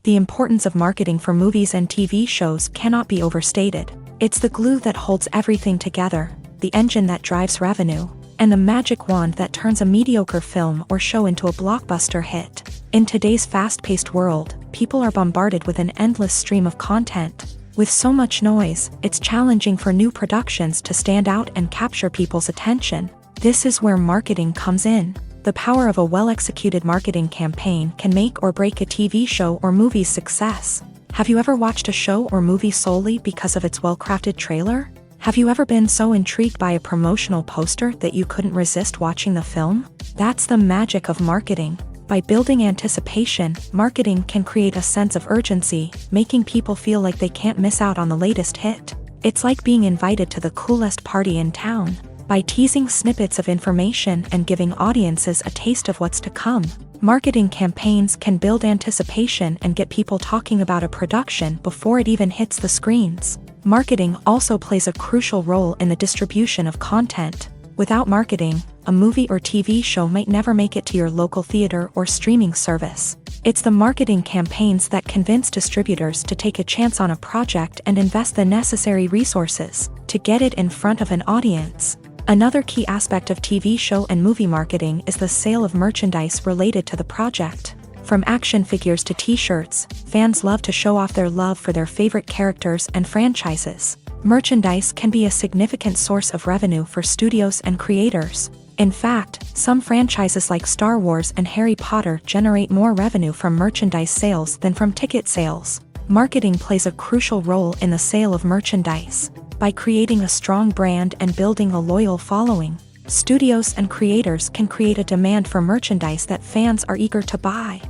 The importance of marketing for movies and TV shows cannot be overstated. It's the glue that holds everything together, the engine that drives revenue, and the magic wand that turns a mediocre film or show into a blockbuster hit. In today's fast-paced world, people are bombarded with an endless stream of content. With so much noise, it's challenging for new productions to stand out and capture people's attention. This is where marketing comes in. The power of a well-executed marketing campaign can make or break a TV show or movie's success. Have you ever watched a show or movie solely because of its well-crafted trailer? Have you ever been so intrigued by a promotional poster that you couldn't resist watching the film? That's the magic of marketing. By building anticipation, marketing can create a sense of urgency, making people feel like they can't miss out on the latest hit. It's like being invited to the coolest party in town. By teasing snippets of information and giving audiences a taste of what's to come, marketing campaigns can build anticipation and get people talking about a production before it even hits the screens. Marketing also plays a crucial role in the distribution of content. Without marketing, a movie or TV show might never make it to your local theater or streaming service. It's the marketing campaigns that convince distributors to take a chance on a project and invest the necessary resources to get it in front of an audience. Another key aspect of TV show and movie marketing is the sale of merchandise related to the project. From action figures to t-shirts, fans love to show off their love for their favorite characters and franchises. Merchandise can be a significant source of revenue for studios and creators. In fact, some franchises like Star Wars and Harry Potter generate more revenue from merchandise sales than from ticket sales. Marketing plays a crucial role in the sale of merchandise. By creating a strong brand and building a loyal following, studios and creators can create a demand for merchandise that fans are eager to buy.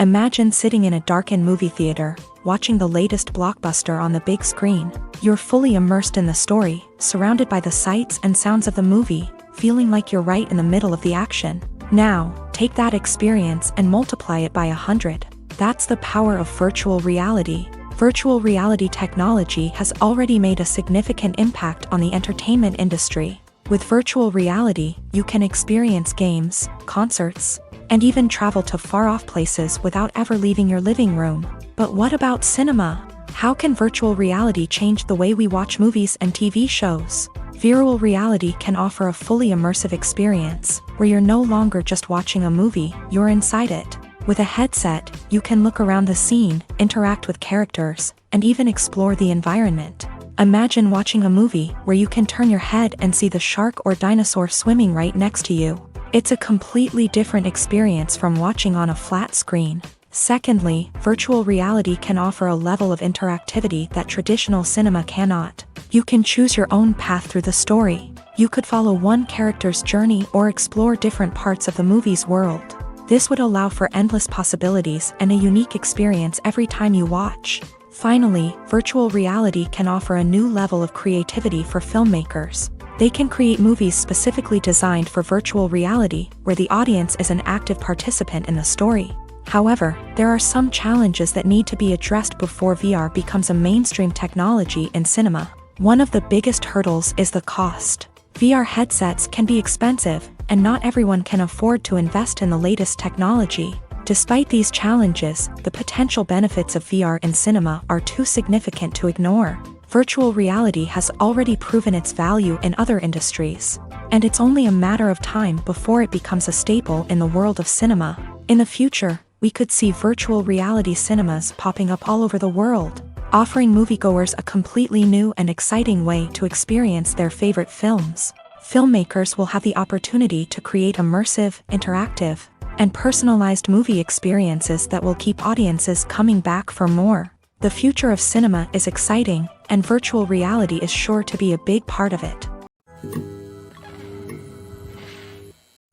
Imagine sitting in a darkened movie theater, watching the latest blockbuster on the big screen. You're fully immersed in the story, surrounded by the sights and sounds of the movie, feeling like you're right in the middle of the action. Now, take that experience and multiply it by 100. That's the power of virtual reality. Virtual reality technology has already made a significant impact on the entertainment industry. With virtual reality, you can experience games, concerts, and even travel to far-off places without ever leaving your living room. But what about cinema? How can virtual reality change the way we watch movies and TV shows? Virtual reality can offer a fully immersive experience, where you're no longer just watching a movie, you're inside it. With a headset, you can look around the scene, interact with characters, and even explore the environment. Imagine watching a movie where you can turn your head and see the shark or dinosaur swimming right next to you. It's a completely different experience from watching on a flat screen. Secondly, virtual reality can offer a level of interactivity that traditional cinema cannot. You can choose your own path through the story. You could follow one character's journey or explore different parts of the movie's world. This would allow for endless possibilities and a unique experience every time you watch. Finally, virtual reality can offer a new level of creativity for filmmakers. They can create movies specifically designed for virtual reality, where the audience is an active participant in the story. However, there are some challenges that need to be addressed before VR becomes a mainstream technology in cinema. One of the biggest hurdles is the cost. VR headsets can be expensive, and not everyone can afford to invest in the latest technology. Despite these challenges, the potential benefits of VR in cinema are too significant to ignore. Virtual reality has already proven its value in other industries, and it's only a matter of time before it becomes a staple in the world of cinema. In the future, we could see virtual reality cinemas popping up all over the world, offering moviegoers a completely new and exciting way to experience their favorite films. Filmmakers will have the opportunity to create immersive, interactive, and personalized movie experiences that will keep audiences coming back for more. The future of cinema is exciting, and virtual reality is sure to be a big part of it.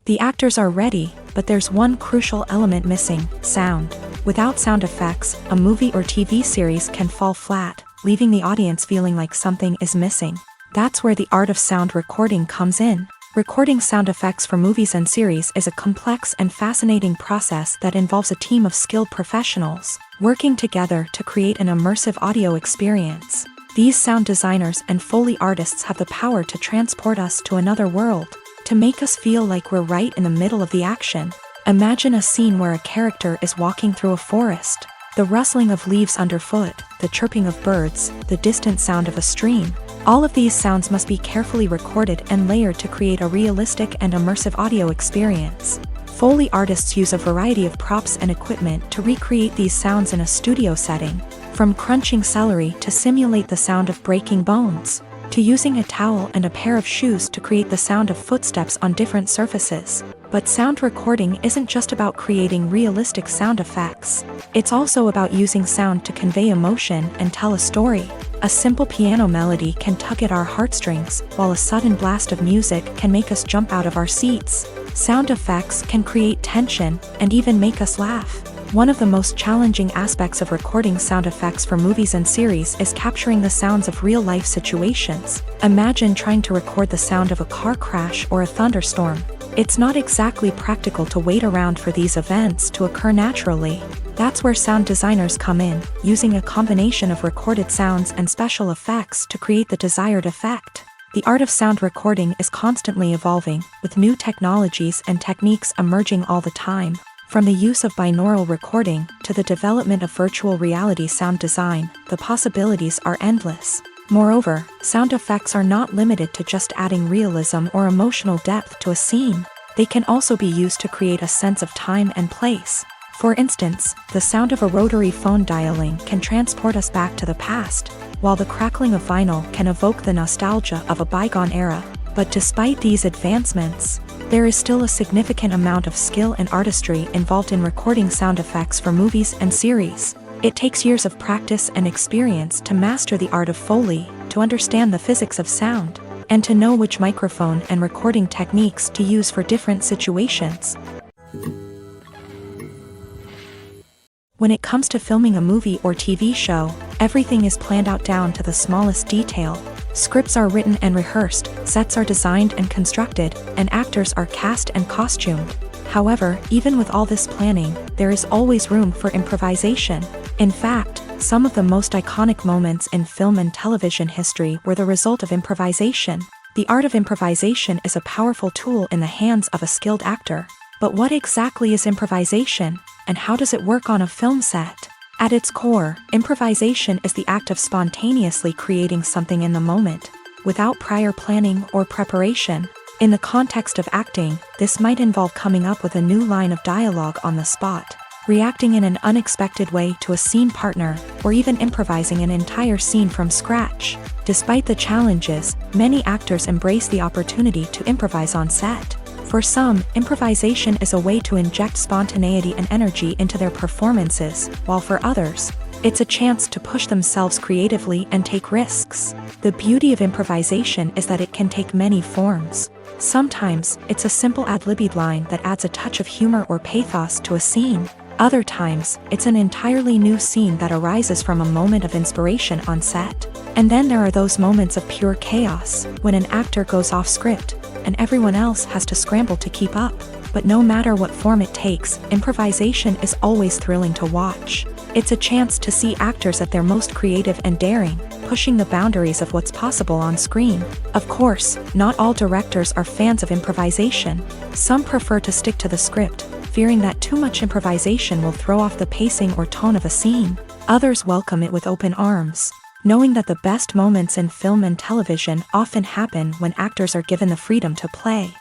The actors are ready, but there's one crucial element missing: sound. Without sound effects, a movie or TV series can fall flat, leaving the audience feeling like something is missing. That's where the art of sound recording comes in. Recording sound effects for movies and series is a complex and fascinating process that involves a team of skilled professionals working together to create an immersive audio experience. These sound designers and Foley artists have the power to transport us to another world, to make us feel like we're right in the middle of the action. Imagine a scene where a character is walking through a forest. The rustling of leaves underfoot, the chirping of birds, the distant sound of a stream. All of these sounds must be carefully recorded and layered to create a realistic and immersive audio experience. Foley artists use a variety of props and equipment to recreate these sounds in a studio setting, from crunching celery to simulate the sound of breaking bones, to using a towel and a pair of shoes to create the sound of footsteps on different surfaces. But sound recording isn't just about creating realistic sound effects. It's also about using sound to convey emotion and tell a story. A simple piano melody can tug at our heartstrings, while a sudden blast of music can make us jump out of our seats. Sound effects can create tension and even make us laugh. One of the most challenging aspects of recording sound effects for movies and series is capturing the sounds of real-life situations. Imagine trying to record the sound of a car crash or a thunderstorm. It's not exactly practical to wait around for these events to occur naturally. That's where sound designers come in, using a combination of recorded sounds and special effects to create the desired effect. The art of sound recording is constantly evolving, with new technologies and techniques emerging all the time. From the use of binaural recording to the development of virtual reality sound design, the possibilities are endless. Moreover, sound effects are not limited to just adding realism or emotional depth to a scene. They can also be used to create a sense of time and place. For instance, the sound of a rotary phone dialing can transport us back to the past, while the crackling of vinyl can evoke the nostalgia of a bygone era. But despite these advancements, there is still a significant amount of skill and artistry involved in recording sound effects for movies and series. It takes years of practice and experience to master the art of Foley, to understand the physics of sound, and to know which microphone and recording techniques to use for different situations. When it comes to filming a movie or TV show, everything is planned out down to the smallest detail. Scripts are written and rehearsed, sets are designed and constructed, and actors are cast and costumed. However, even with all this planning, there is always room for improvisation. In fact, some of the most iconic moments in film and television history were the result of improvisation. The art of improvisation is a powerful tool in the hands of a skilled actor. But what exactly is improvisation, and how does it work on a film set? At its core, improvisation is the act of spontaneously creating something in the moment, without prior planning or preparation. In the context of acting, this might involve coming up with a new line of dialogue on the spot, reacting in an unexpected way to a scene partner, or even improvising an entire scene from scratch. Despite the challenges, many actors embrace the opportunity to improvise on set. For some, improvisation is a way to inject spontaneity and energy into their performances, while for others, It's a chance to push themselves creatively and take risks. The beauty of improvisation is that it can take many forms. Sometimes, it's a simple ad-libbed line that adds a touch of humor or pathos to a scene. Other times, it's an entirely new scene that arises from a moment of inspiration on set. And then there are those moments of pure chaos, when an actor goes off script, and everyone else has to scramble to keep up. But no matter what form it takes, improvisation is always thrilling to watch. It's a chance to see actors at their most creative and daring, pushing the boundaries of what's possible on screen. Of course, not all directors are fans of improvisation. Some prefer to stick to the script, fearing that too much improvisation will throw off the pacing or tone of a scene. Others welcome it with open arms, knowing that the best moments in film and television often happen when actors are given the freedom to play.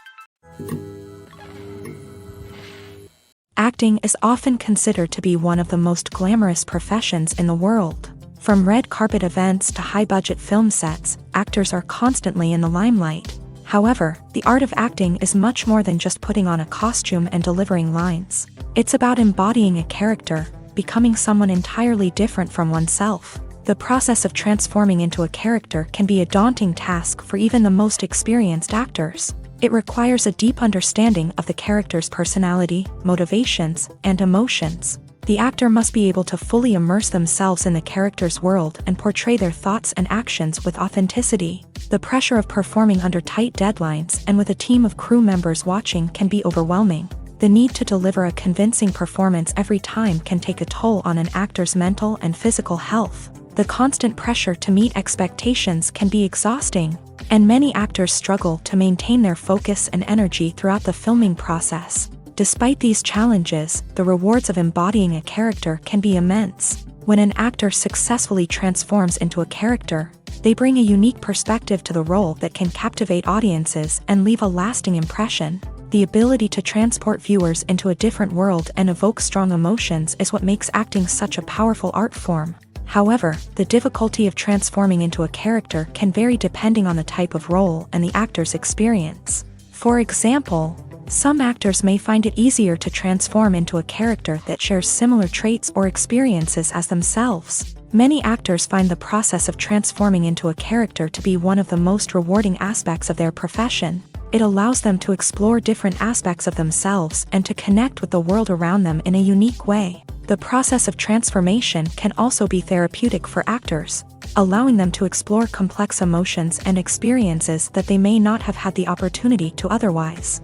Acting is often considered to be one of the most glamorous professions in the world. From red carpet events to high-budget film sets, actors are constantly in the limelight. However, the art of acting is much more than just putting on a costume and delivering lines. It's about embodying a character, becoming someone entirely different from oneself. The process of transforming into a character can be a daunting task for even the most experienced actors. It requires a deep understanding of the character's personality, motivations, and emotions. The actor must be able to fully immerse themselves in the character's world and portray their thoughts and actions with authenticity. The pressure of performing under tight deadlines and with a team of crew members watching can be overwhelming. The need to deliver a convincing performance every time can take a toll on an actor's mental and physical health. The constant pressure to meet expectations can be exhausting, and many actors struggle to maintain their focus and energy throughout the filming process. Despite these challenges, the rewards of embodying a character can be immense. When an actor successfully transforms into a character, they bring a unique perspective to the role that can captivate audiences and leave a lasting impression. The ability to transport viewers into a different world and evoke strong emotions is what makes acting such a powerful art form. However, the difficulty of transforming into a character can vary depending on the type of role and the actor's experience. For example, some actors may find it easier to transform into a character that shares similar traits or experiences as themselves. Many actors find the process of transforming into a character to be one of the most rewarding aspects of their profession. It allows them to explore different aspects of themselves and to connect with the world around them in a unique way. The process of transformation can also be therapeutic for actors, allowing them to explore complex emotions and experiences that they may not have had the opportunity to otherwise.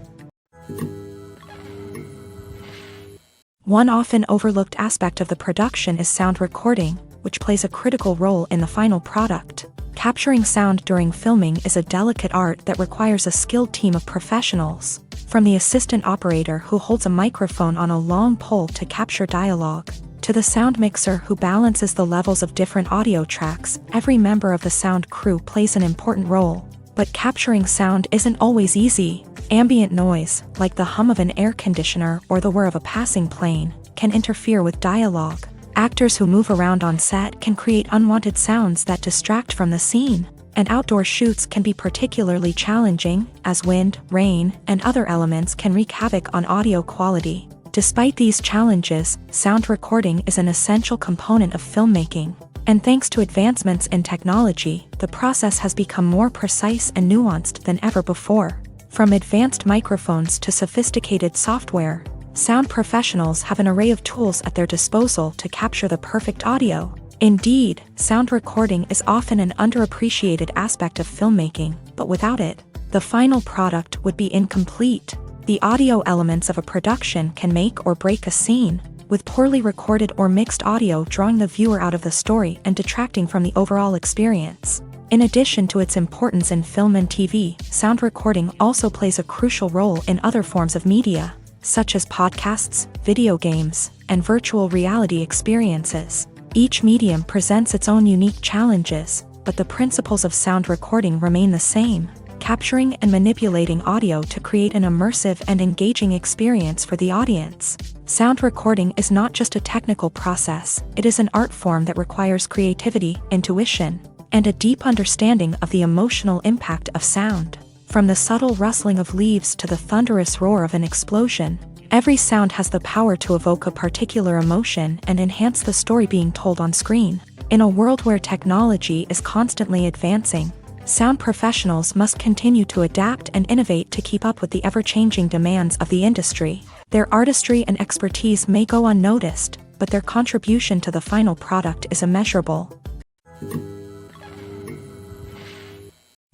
One often overlooked aspect of the production is sound recording, which plays a critical role in the final product. Capturing sound during filming is a delicate art that requires a skilled team of professionals. From the assistant operator who holds a microphone on a long pole to capture dialogue, to the sound mixer who balances the levels of different audio tracks, every member of the sound crew plays an important role. But capturing sound isn't always easy. Ambient noise, like the hum of an air conditioner or the whir of a passing plane, can interfere with dialogue. Actors who move around on set can create unwanted sounds that distract from the scene. And outdoor shoots can be particularly challenging, as wind, rain, and other elements can wreak havoc on audio quality. Despite these challenges, sound recording is an essential component of filmmaking. And thanks to advancements in technology, the process has become more precise and nuanced than ever before. From advanced microphones to sophisticated software, sound professionals have an array of tools at their disposal to capture the perfect audio. Indeed, sound recording is often an underappreciated aspect of filmmaking, but without it, the final product would be incomplete. The audio elements of a production can make or break a scene, with poorly recorded or mixed audio drawing the viewer out of the story and detracting from the overall experience. In addition to its importance in film and TV, sound recording also plays a crucial role in other forms of media, such as podcasts, video games, and virtual reality experiences. Each medium presents its own unique challenges, but the principles of sound recording remain the same, capturing and manipulating audio to create an immersive and engaging experience for the audience. Sound recording is not just a technical process, it is an art form that requires creativity, intuition, and a deep understanding of the emotional impact of sound. From the subtle rustling of leaves to the thunderous roar of an explosion, Every sound has the power to evoke a particular emotion and enhance the story being told on screen. In a world where technology is constantly advancing, sound professionals must continue to adapt and innovate to keep up with the ever-changing demands of the industry. Their artistry and expertise may go unnoticed, but their contribution to the final product is immeasurable.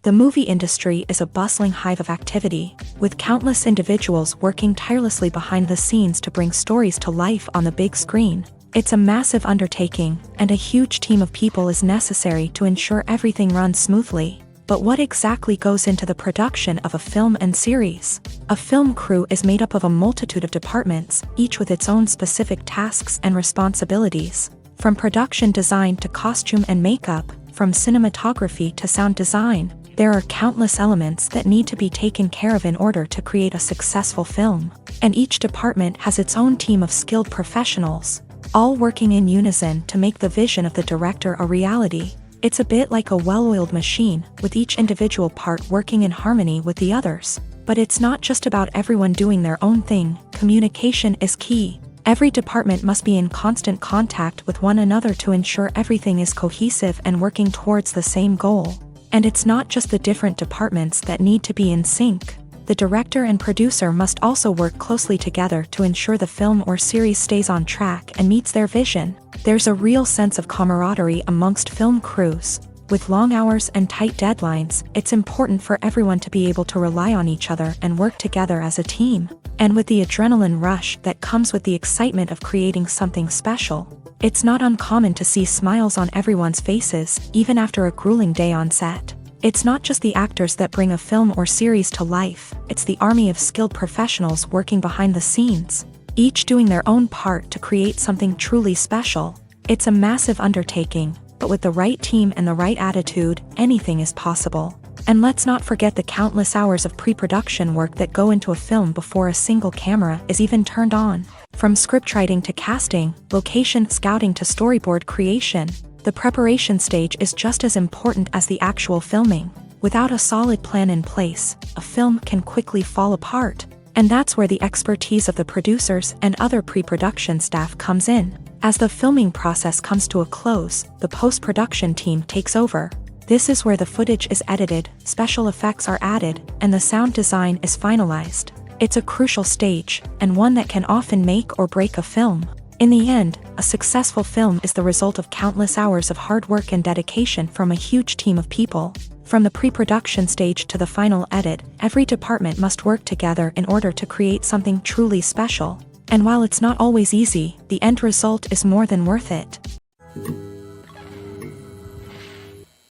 The movie industry is a bustling hive of activity, with countless individuals working tirelessly behind the scenes to bring stories to life on the big screen. It's a massive undertaking, and a huge team of people is necessary to ensure everything runs smoothly. But what exactly goes into the production of a film and series? A film crew is made up of a multitude of departments, each with its own specific tasks and responsibilities. From production design to costume and makeup, from cinematography to sound design, there are countless elements that need to be taken care of in order to create a successful film. And each department has its own team of skilled professionals, all working in unison to make the vision of the director a reality. It's a bit like a well-oiled machine, with each individual part working in harmony with the others. But it's not just about everyone doing their own thing. Communication is key. Every department must be in constant contact with one another to ensure everything is cohesive and working towards the same goal. And it's not just the different departments that need to be in sync. The director and producer must also work closely together to ensure the film or series stays on track and meets their vision. There's a real sense of camaraderie amongst film crews. With long hours and tight deadlines, it's important for everyone to be able to rely on each other and work together as a team. And with the adrenaline rush that comes with the excitement of creating something special, it's not uncommon to see smiles on everyone's faces, even after a grueling day on set. It's not just the actors that bring a film or series to life, it's the army of skilled professionals working behind the scenes, each doing their own part to create something truly special. It's a massive undertaking, but with the right team and the right attitude, anything is possible. And let's not forget the countless hours of pre-production work that go into a film before a single camera is even turned on. From scriptwriting to casting, location scouting to storyboard creation, the preparation stage is just as important as the actual filming. Without a solid plan in place, a film can quickly fall apart. And that's where the expertise of the producers and other pre-production staff comes in. As the filming process comes to a close, the post-production team takes over. This is where the footage is edited, special effects are added, and the sound design is finalized. It's a crucial stage, and one that can often make or break a film. In the end, a successful film is the result of countless hours of hard work and dedication from a huge team of people. From the pre-production stage to the final edit, every department must work together in order to create something truly special. And while it's not always easy, the end result is more than worth it.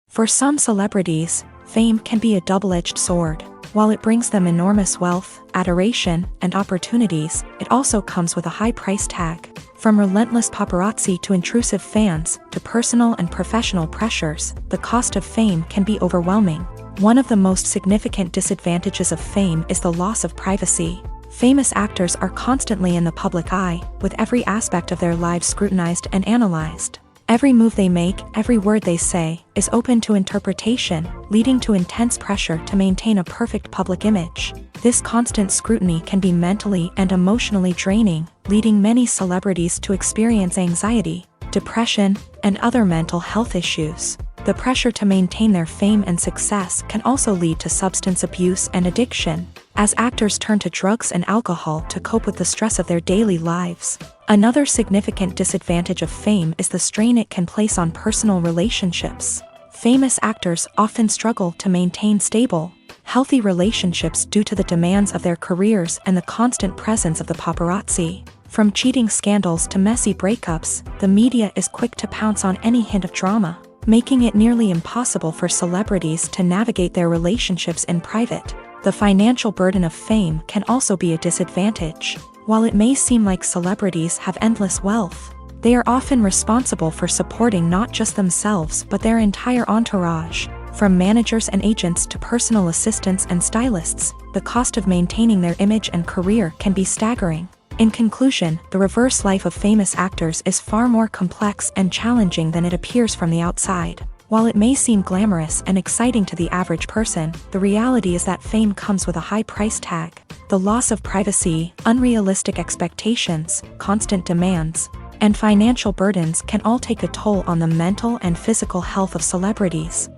For some celebrities, fame can be a double-edged sword. While it brings them enormous wealth, adoration, and opportunities, it also comes with a high price tag. From relentless paparazzi to intrusive fans, to personal and professional pressures, the cost of fame can be overwhelming. One of the most significant disadvantages of fame is the loss of privacy. Famous actors are constantly in the public eye, with every aspect of their lives scrutinized and analyzed. Every move they make, every word they say, is open to interpretation, leading to intense pressure to maintain a perfect public image. This constant scrutiny can be mentally and emotionally draining, leading many celebrities to experience anxiety, depression, and other mental health issues. The pressure to maintain their fame and success can also lead to substance abuse and addiction, as actors turn to drugs and alcohol to cope with the stress of their daily lives. Another significant disadvantage of fame is the strain it can place on personal relationships. Famous actors often struggle to maintain stable, healthy relationships due to the demands of their careers and the constant presence of the paparazzi. From cheating scandals to messy breakups, the media is quick to pounce on any hint of drama, making it nearly impossible for celebrities to navigate their relationships in private. The financial burden of fame can also be a disadvantage. While it may seem like celebrities have endless wealth, they are often responsible for supporting not just themselves but their entire entourage. From managers and agents to personal assistants and stylists, the cost of maintaining their image and career can be staggering. In conclusion, the reverse life of famous actors is far more complex and challenging than it appears from the outside. While it may seem glamorous and exciting to the average person, the reality is that fame comes with a high price tag. The loss of privacy, unrealistic expectations, constant demands, and financial burdens can all take a toll on the mental and physical health of celebrities.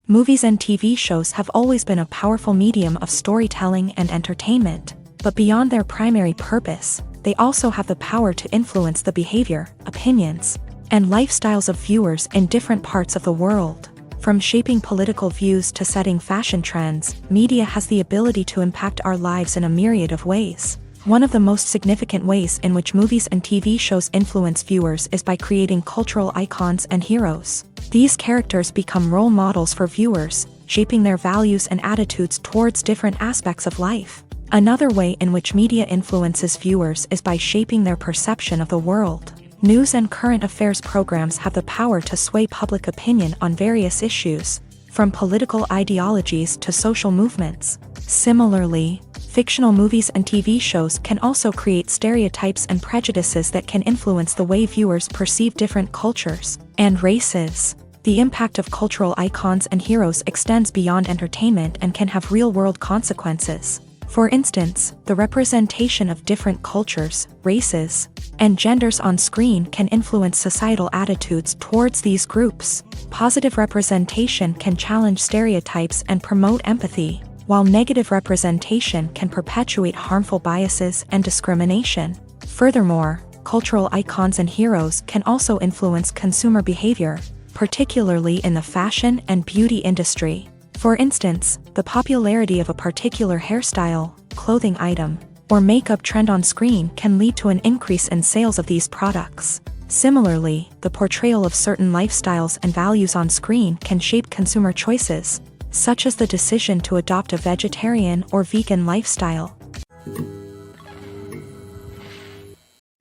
Movies and TV shows have always been a powerful medium of storytelling and entertainment, but beyond their primary purpose, they also have the power to influence the behavior, opinions, and lifestyles of viewers in different parts of the world. From shaping political views to setting fashion trends, media has the ability to impact our lives in a myriad of ways. One of the most significant ways in which movies and TV shows influence viewers is by creating cultural icons and heroes. These characters become role models for viewers, shaping their values and attitudes towards different aspects of life. Another way in which media influences viewers is by shaping their perception of the world. News and current affairs programs have the power to sway public opinion on various issues, from political ideologies to social movements. Similarly, fictional movies and TV shows can also create stereotypes and prejudices that can influence the way viewers perceive different cultures and races. The impact of cultural icons and heroes extends beyond entertainment and can have real-world consequences. For instance, the representation of different cultures, races, and genders on screen can influence societal attitudes towards these groups. Positive representation can challenge stereotypes and promote empathy, while negative representation can perpetuate harmful biases and discrimination. Furthermore, cultural icons and heroes can also influence consumer behavior, particularly in the fashion and beauty industry. For instance, the popularity of a particular hairstyle, clothing item, or makeup trend on screen can lead to an increase in sales of these products. Similarly, the portrayal of certain lifestyles and values on screen can shape consumer choices, such as the decision to adopt a vegetarian or vegan lifestyle.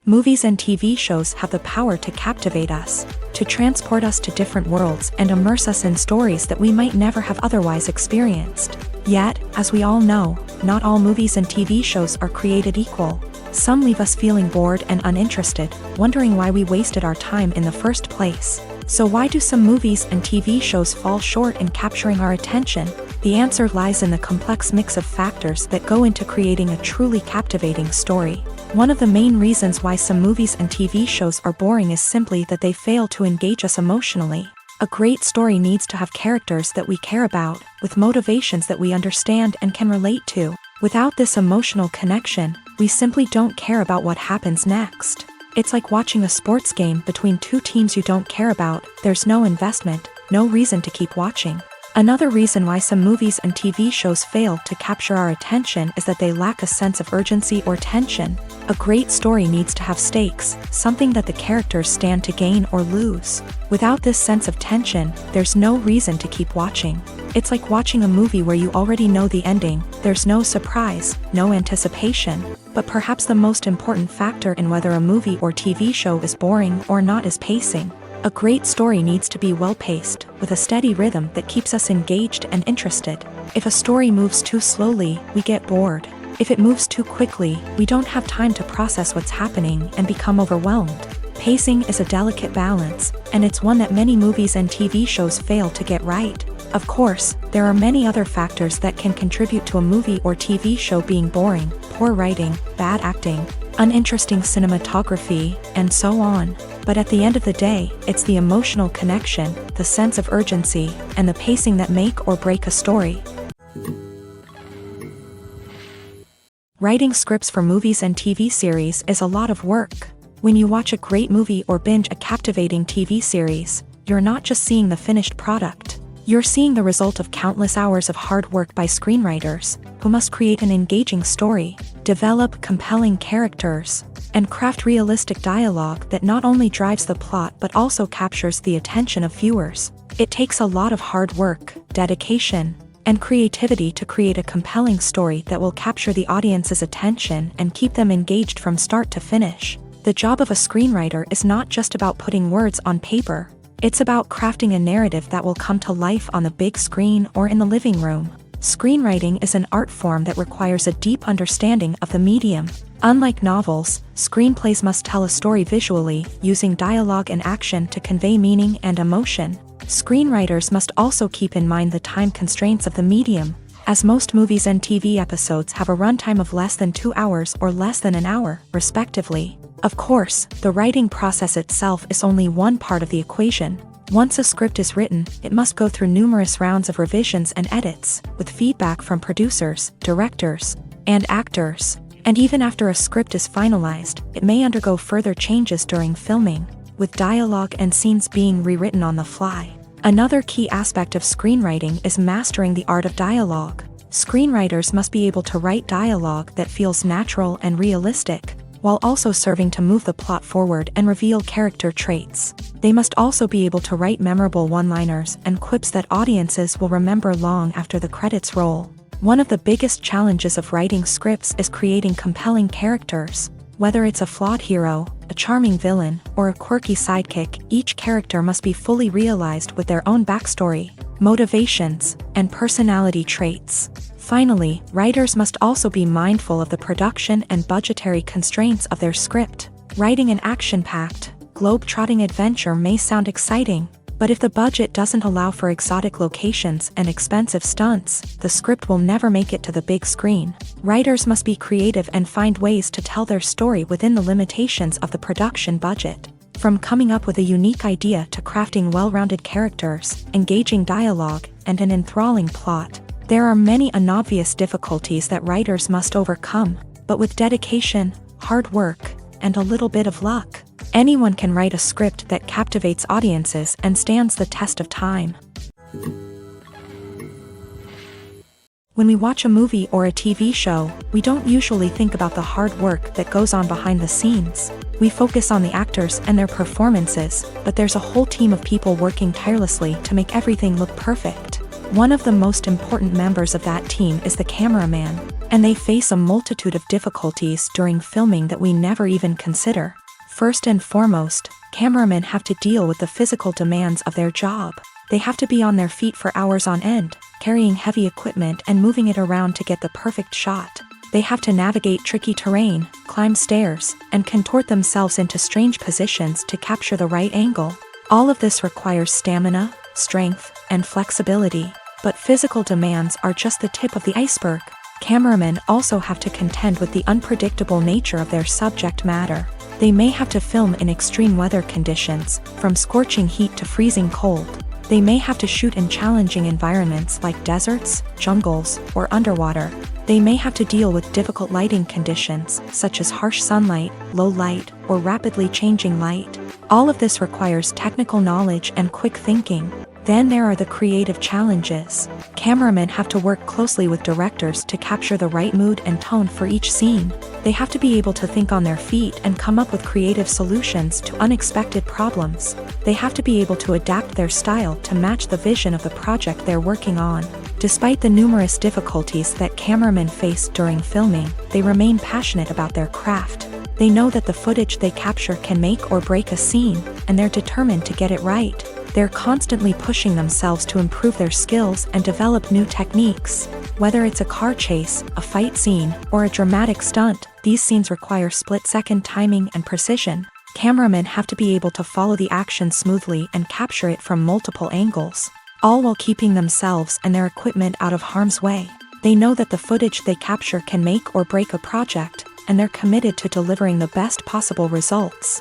Movies and TV shows have the power to captivate us, to transport us to different worlds and immerse us in stories that we might never have otherwise experienced. Yet, as we all know, not all movies and TV shows are created equal. Some leave us feeling bored and uninterested, wondering why we wasted our time in the first place. So why do some movies and TV shows fall short in capturing our attention? The answer lies in the complex mix of factors that go into creating a truly captivating story. One of the main reasons why some movies and TV shows are boring is simply that they fail to engage us emotionally. A great story needs to have characters that we care about, with motivations that we understand and can relate to. Without this emotional connection, we simply don't care about what happens next. It's like watching a sports game between two teams you don't care about. There's no investment, no reason to keep watching. Another reason why some movies and TV shows fail to capture our attention is that they lack a sense of urgency or tension. A great story needs to have stakes, something that the characters stand to gain or lose. Without this sense of tension, there's no reason to keep watching. It's like watching a movie where you already know the ending. There's no surprise, no anticipation. But perhaps the most important factor in whether a movie or TV show is boring or not is pacing. A great story needs to be well-paced, with a steady rhythm that keeps us engaged and interested. If a story moves too slowly, we get bored. If it moves too quickly, we don't have time to process what's happening and become overwhelmed. Pacing is a delicate balance, and it's one that many movies and TV shows fail to get right. Of course, there are many other factors that can contribute to a movie or TV show being boring: poor writing, bad acting, uninteresting cinematography, and so on. But at the end of the day, it's the emotional connection, the sense of urgency, and the pacing that make or break a story. Writing scripts for movies and TV series is a lot of work. When you watch a great movie or binge a captivating TV series, you're not just seeing the finished product. You're seeing the result of countless hours of hard work by screenwriters, who must create an engaging story, develop compelling characters, and craft realistic dialogue that not only drives the plot but also captures the attention of viewers. It takes a lot of hard work, dedication, and creativity to create a compelling story that will capture the audience's attention and keep them engaged from start to finish. The job of a screenwriter is not just about putting words on paper. It's about crafting a narrative that will come to life on the big screen or in the living room. Screenwriting is an art form that requires a deep understanding of the medium. Unlike novels, screenplays must tell a story visually, using dialogue and action to convey meaning and emotion. Screenwriters must also keep in mind the time constraints of the medium, as most movies and TV episodes have a runtime of less than 2 hours or less than an hour, respectively. Of course, the writing process itself is only one part of the equation. Once a script is written, it must go through numerous rounds of revisions and edits, with feedback from producers, directors, and actors. And even after a script is finalized, it may undergo further changes during filming, with dialogue and scenes being rewritten on the fly. Another key aspect of screenwriting is mastering the art of dialogue. Screenwriters must be able to write dialogue that feels natural and realistic, while also serving to move the plot forward and reveal character traits. They must also be able to write memorable one-liners and quips that audiences will remember long after the credits roll. One of the biggest challenges of writing scripts is creating compelling characters. Whether it's a flawed hero, a charming villain, or a quirky sidekick, each character must be fully realized with their own backstory, motivations, and personality traits. Finally, writers must also be mindful of the production and budgetary constraints of their script. Writing an action-packed, globe-trotting adventure may sound exciting, but if the budget doesn't allow for exotic locations and expensive stunts, the script will never make it to the big screen. Writers must be creative and find ways to tell their story within the limitations of the production budget. From coming up with a unique idea to crafting well-rounded characters, engaging dialogue, and an enthralling plot, there are many unobvious difficulties that writers must overcome, but with dedication, hard work, and a little bit of luck, anyone can write a script that captivates audiences and stands the test of time. When we watch a movie or a TV show, we don't usually think about the hard work that goes on behind the scenes. We focus on the actors and their performances, but there's a whole team of people working tirelessly to make everything look perfect. One of the most important members of that team is the cameraman, and they face a multitude of difficulties during filming that we never even consider. First and foremost, cameramen have to deal with the physical demands of their job. They have to be on their feet for hours on end, carrying heavy equipment and moving it around to get the perfect shot. They have to navigate tricky terrain, climb stairs, and contort themselves into strange positions to capture the right angle. All of this requires stamina, strength, and flexibility. But physical demands are just the tip of the iceberg. Cameramen also have to contend with the unpredictable nature of their subject matter. They may have to film in extreme weather conditions, from scorching heat to freezing cold. They may have to shoot in challenging environments like deserts, jungles, or underwater. They may have to deal with difficult lighting conditions, such as harsh sunlight, low light, or rapidly changing light. All of this requires technical knowledge and quick thinking. Then there are the creative challenges. Cameramen have to work closely with directors to capture the right mood and tone for each scene. They have to be able to think on their feet and come up with creative solutions to unexpected problems. They have to be able to adapt their style to match the vision of the project they're working on. Despite the numerous difficulties that cameramen face during filming, they remain passionate about their craft. They know that the footage they capture can make or break a scene, and they're determined to get it right. They're constantly pushing themselves to improve their skills and develop new techniques. Whether it's a car chase, a fight scene, or a dramatic stunt, these scenes require split-second timing and precision. Cameramen have to be able to follow the action smoothly and capture it from multiple angles, all while keeping themselves and their equipment out of harm's way. They know that the footage they capture can make or break a project, and they're committed to delivering the best possible results.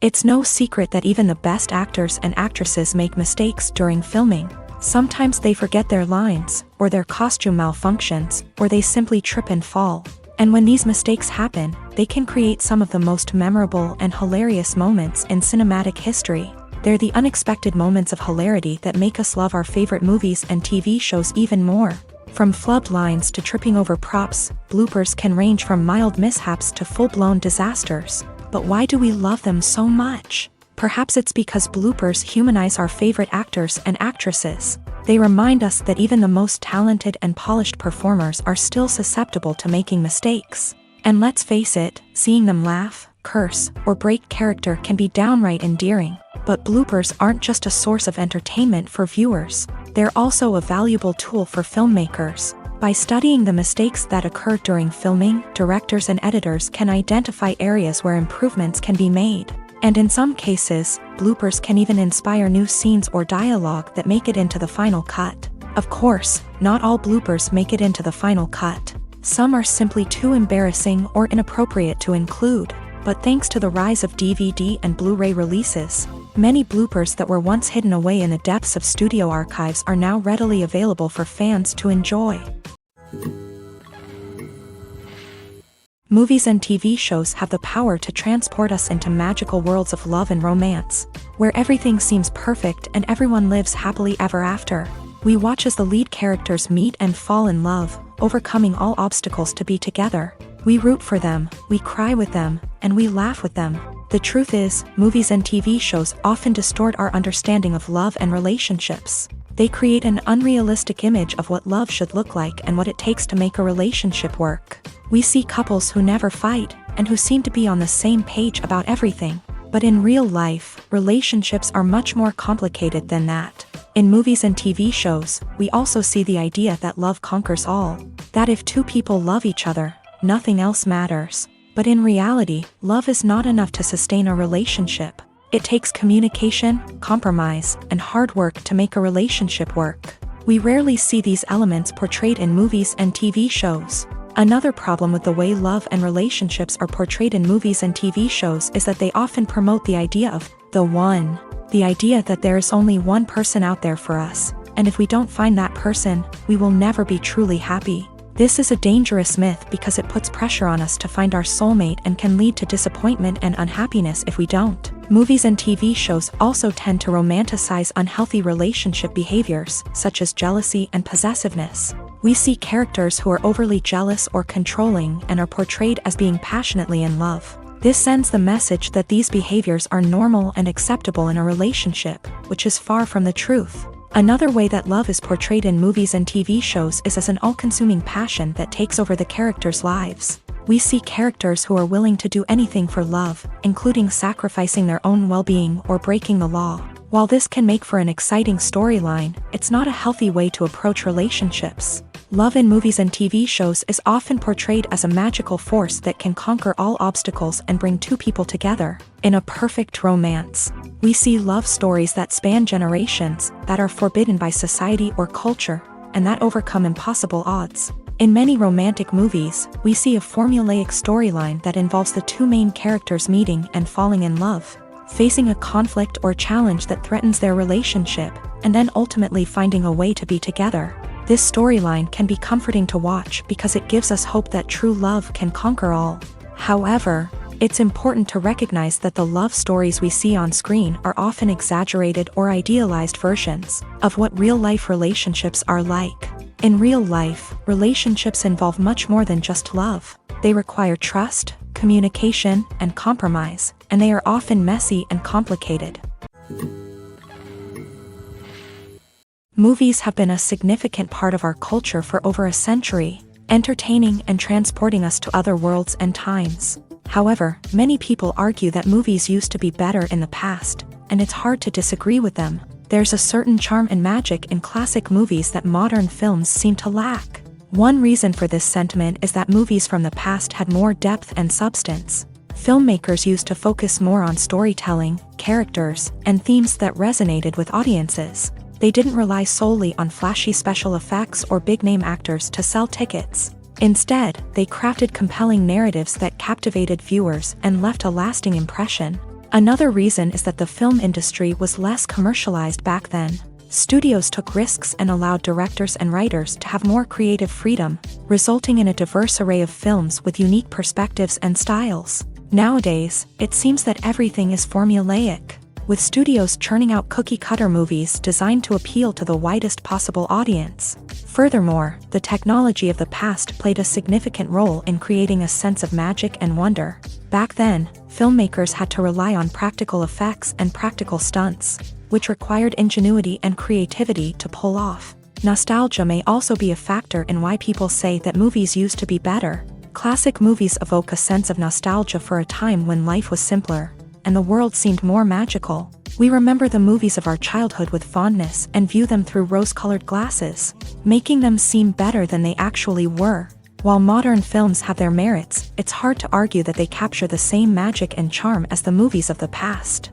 It's no secret that even the best actors and actresses make mistakes during filming. Sometimes they forget their lines, or their costume malfunctions, or they simply trip and fall. And when these mistakes happen, they can create some of the most memorable and hilarious moments in cinematic history. They're the unexpected moments of hilarity that make us love our favorite movies and TV shows even more. From flubbed lines to tripping over props, bloopers can range from mild mishaps to full-blown disasters. But why do we love them so much? Perhaps it's because bloopers humanize our favorite actors and actresses. They remind us that even the most talented and polished performers are still susceptible to making mistakes. And let's face it, seeing them laugh, curse, or break character can be downright endearing. But bloopers aren't just a source of entertainment for viewers. They're also a valuable tool for filmmakers. By studying the mistakes that occur during filming, directors and editors can identify areas where improvements can be made. And in some cases, bloopers can even inspire new scenes or dialogue that make it into the final cut. Of course, not all bloopers make it into the final cut. Some are simply too embarrassing or inappropriate to include. But thanks to the rise of DVD and Blu-ray releases, many bloopers that were once hidden away in the depths of studio archives are now readily available for fans to enjoy. Movies and TV shows have the power to transport us into magical worlds of love and romance, where everything seems perfect and everyone lives happily ever after. We watch as the lead characters meet and fall in love, overcoming all obstacles to be together. We root for them, we cry with them, and we laugh with them. The truth is, movies and TV shows often distort our understanding of love and relationships. They create an unrealistic image of what love should look like and what it takes to make a relationship work. We see couples who never fight, and who seem to be on the same page about everything. But in real life, relationships are much more complicated than that. In movies and TV shows, we also see the idea that love conquers all. That if two people love each other, nothing else matters. But in reality, love is not enough to sustain a relationship. It takes communication, compromise, and hard work to make a relationship work. We rarely see these elements portrayed in movies and TV shows. Another problem with the way love and relationships are portrayed in movies and TV shows is that they often promote the idea of the one. The idea that there is only one person out there for us, and if we don't find that person, we will never be truly happy. This is a dangerous myth because it puts pressure on us to find our soulmate and can lead to disappointment and unhappiness if we don't. Movies and TV shows also tend to romanticize unhealthy relationship behaviors, such as jealousy and possessiveness. We see characters who are overly jealous or controlling and are portrayed as being passionately in love. This sends the message that these behaviors are normal and acceptable in a relationship, which is far from the truth. Another way that love is portrayed in movies and TV shows is as an all-consuming passion that takes over the characters' lives. We see characters who are willing to do anything for love, including sacrificing their own well-being or breaking the law. While this can make for an exciting storyline, it's not a healthy way to approach relationships. Love in movies and TV shows is often portrayed as a magical force that can conquer all obstacles and bring two people together. In a perfect romance, we see love stories that span generations, that are forbidden by society or culture, and that overcome impossible odds. In many romantic movies, we see a formulaic storyline that involves the two main characters meeting and falling in love, facing a conflict or challenge that threatens their relationship, and then ultimately finding a way to be together. This storyline can be comforting to watch because it gives us hope that true love can conquer all. However, it's important to recognize that the love stories we see on screen are often exaggerated or idealized versions of what real-life relationships are like. In real life, relationships involve much more than just love. They require trust, communication, and compromise, and they are often messy and complicated. Movies have been a significant part of our culture for over a century, entertaining and transporting us to other worlds and times. However, many people argue that movies used to be better in the past, and it's hard to disagree with them. There's a certain charm and magic in classic movies that modern films seem to lack. One reason for this sentiment is that movies from the past had more depth and substance. Filmmakers used to focus more on storytelling, characters, and themes that resonated with audiences. They didn't rely solely on flashy special effects or big-name actors to sell tickets. Instead, they crafted compelling narratives that captivated viewers and left a lasting impression. Another reason is that the film industry was less commercialized back then. Studios took risks and allowed directors and writers to have more creative freedom, resulting in a diverse array of films with unique perspectives and styles. Nowadays, it seems that everything is formulaic, with studios churning out cookie-cutter movies designed to appeal to the widest possible audience. Furthermore, the technology of the past played a significant role in creating a sense of magic and wonder. Back then, filmmakers had to rely on practical effects and practical stunts, which required ingenuity and creativity to pull off. Nostalgia may also be a factor in why people say that movies used to be better. Classic movies evoke a sense of nostalgia for a time when life was simpler, and the world seemed more magical. We remember the movies of our childhood with fondness and view them through rose-colored glasses. making them seem better than they actually were. While modern films have their merits, it's hard to argue that they capture the same magic and charm as the movies of the past.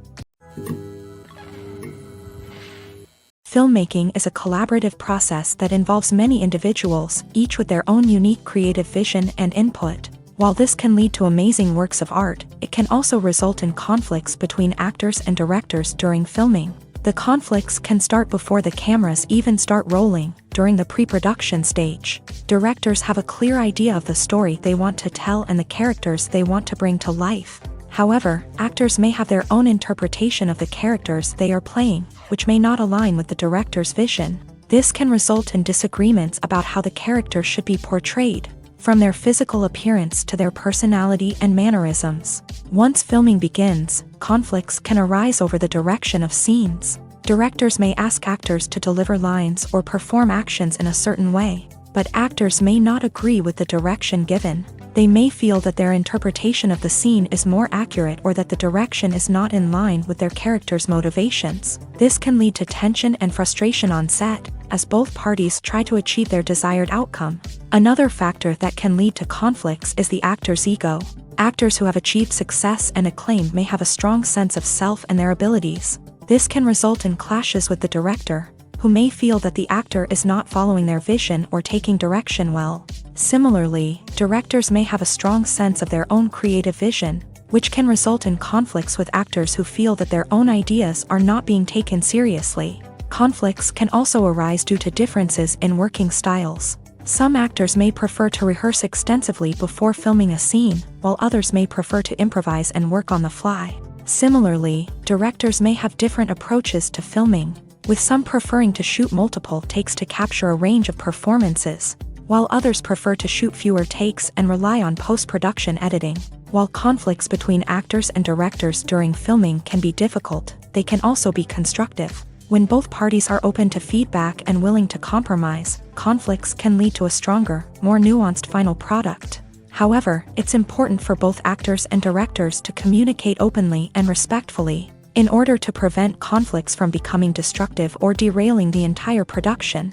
Filmmaking is a collaborative process that involves many individuals, each with their own unique creative vision and input. While this can lead to amazing works of art, it can also result in conflicts between actors and directors during filming. The conflicts can start before the cameras even start rolling, during the pre-production stage. Directors have a clear idea of the story they want to tell and the characters they want to bring to life. However, actors may have their own interpretation of the characters they are playing, which may not align with the director's vision. This can result in disagreements about how the character should be portrayed, from their physical appearance to their personality and mannerisms. Once filming begins, conflicts can arise over the direction of scenes. Directors may ask actors to deliver lines or perform actions in a certain way, but actors may not agree with the direction given. They may feel that their interpretation of the scene is more accurate or that the direction is not in line with their character's motivations. This can lead to tension and frustration on set, as both parties try to achieve their desired outcome. Another factor that can lead to conflicts is the actor's ego. Actors who have achieved success and acclaim may have a strong sense of self and their abilities. This can result in clashes with the director, who may feel that the actor is not following their vision or taking direction well. Similarly, directors may have a strong sense of their own creative vision, which can result in conflicts with actors who feel that their own ideas are not being taken seriously. Conflicts can also arise due to differences in working styles. Some actors may prefer to rehearse extensively before filming a scene, while others may prefer to improvise and work on the fly. Similarly, directors may have different approaches to filming, with some preferring to shoot multiple takes to capture a range of performances, while others prefer to shoot fewer takes and rely on post-production editing. While conflicts between actors and directors during filming can be difficult, they can also be constructive. When both parties are open to feedback and willing to compromise, conflicts can lead to a stronger, more nuanced final product. However, it's important for both actors and directors to communicate openly and respectfully, in order to prevent conflicts from becoming destructive or derailing the entire production.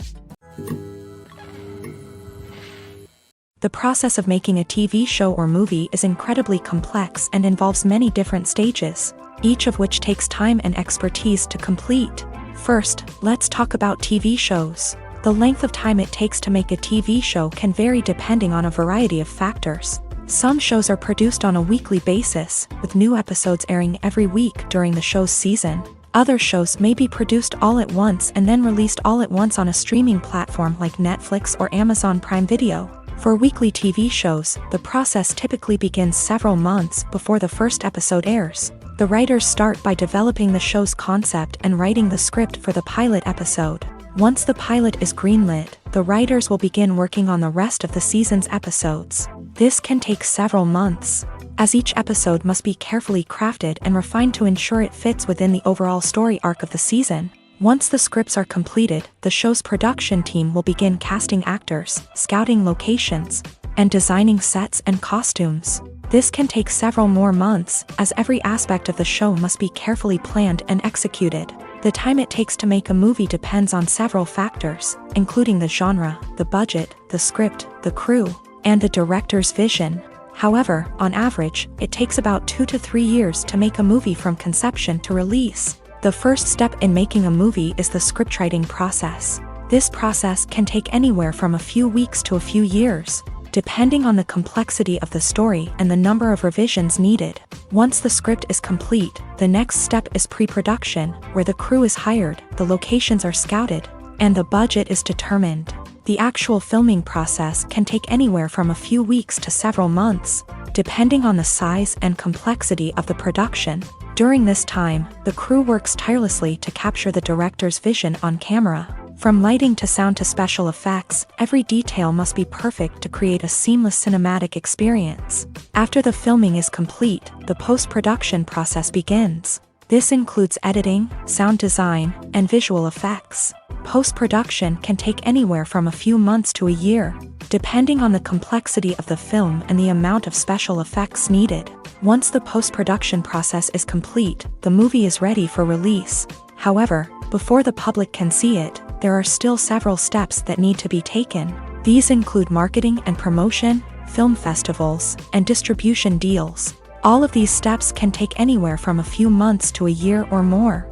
The process of making a TV show or movie is incredibly complex and involves many different stages, each of which takes time and expertise to complete. First, let's talk about TV shows. The length of time it takes to make a TV show can vary depending on a variety of factors. Some shows are produced on a weekly basis, with new episodes airing every week during the show's season. Other shows may be produced all at once and then released all at once on a streaming platform like Netflix or Amazon Prime Video. For weekly TV shows, the process typically begins several months before the first episode airs. The writers start by developing the show's concept and writing the script for the pilot episode. Once the pilot is greenlit, the writers will begin working on the rest of the season's episodes. This can take several months, as each episode must be carefully crafted and refined to ensure it fits within the overall story arc of the season. Once the scripts are completed, the show's production team will begin casting actors, scouting locations, and designing sets and costumes. This can take several more months, as every aspect of the show must be carefully planned and executed. The time it takes to make a movie depends on several factors, including the genre, the budget, the script, the crew, and the director's vision. However, on average, it takes about 2 to 3 years to make a movie from conception to release. The first step in making a movie is the scriptwriting process. This process can take anywhere from a few weeks to a few years, depending on the complexity of the story and the number of revisions needed. Once the script is complete, the next step is pre-production, where the crew is hired, the locations are scouted, and the budget is determined. The actual filming process can take anywhere from a few weeks to several months, depending on the size and complexity of the production. During this time, the crew works tirelessly to capture the director's vision on camera. From lighting to sound to special effects, every detail must be perfect to create a seamless cinematic experience. After the filming is complete, the post-production process begins. This includes editing, sound design, and visual effects. Post-production can take anywhere from a few months to a year, depending on the complexity of the film and the amount of special effects needed. Once the post-production process is complete, the movie is ready for release. However, before the public can see it, there are still several steps that need to be taken. These include marketing and promotion, film festivals, and distribution deals. All of these steps can take anywhere from a few months to a year or more.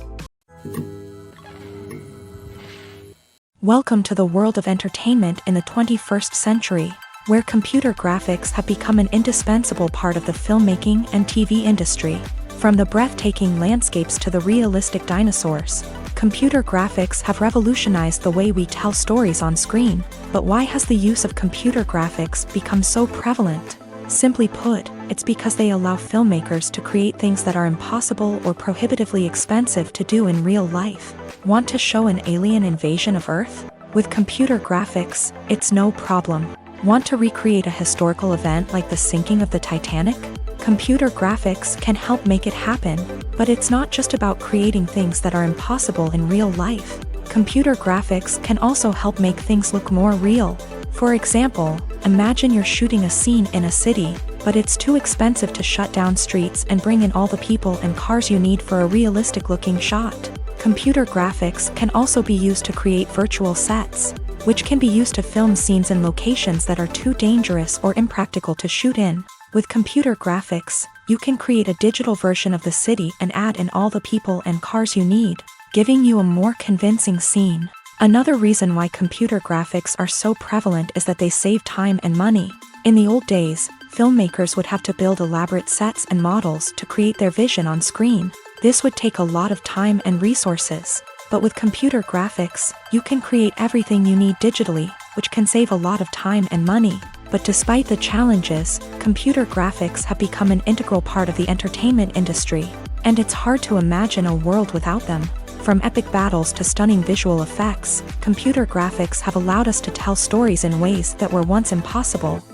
Welcome to the world of entertainment in the 21st century, where computer graphics have become an indispensable part of the filmmaking and TV industry. From the breathtaking landscapes to the realistic dinosaurs, computer graphics have revolutionized the way we tell stories on screen. But why has the use of computer graphics become so prevalent? Simply put, it's because they allow filmmakers to create things that are impossible or prohibitively expensive to do in real life. Want to show an alien invasion of Earth? With computer graphics, it's no problem. Want to recreate a historical event like the sinking of the Titanic? Computer graphics can help make it happen, but it's not just about creating things that are impossible in real life. Computer graphics can also help make things look more real. For example, imagine you're shooting a scene in a city, but it's too expensive to shut down streets and bring in all the people and cars you need for a realistic-looking shot. Computer graphics can also be used to create virtual sets, which can be used to film scenes in locations that are too dangerous or impractical to shoot in. With computer graphics, you can create a digital version of the city and add in all the people and cars you need, giving you a more convincing scene. Another reason why computer graphics are so prevalent is that they save time and money. In the old days, filmmakers would have to build elaborate sets and models to create their vision on screen. This would take a lot of time and resources. But with computer graphics, you can create everything you need digitally, which can save a lot of time and money. But despite the challenges, computer graphics have become an integral part of the entertainment industry, and it's hard to imagine a world without them. From epic battles to stunning visual effects, computer graphics have allowed us to tell stories in ways that were once impossible.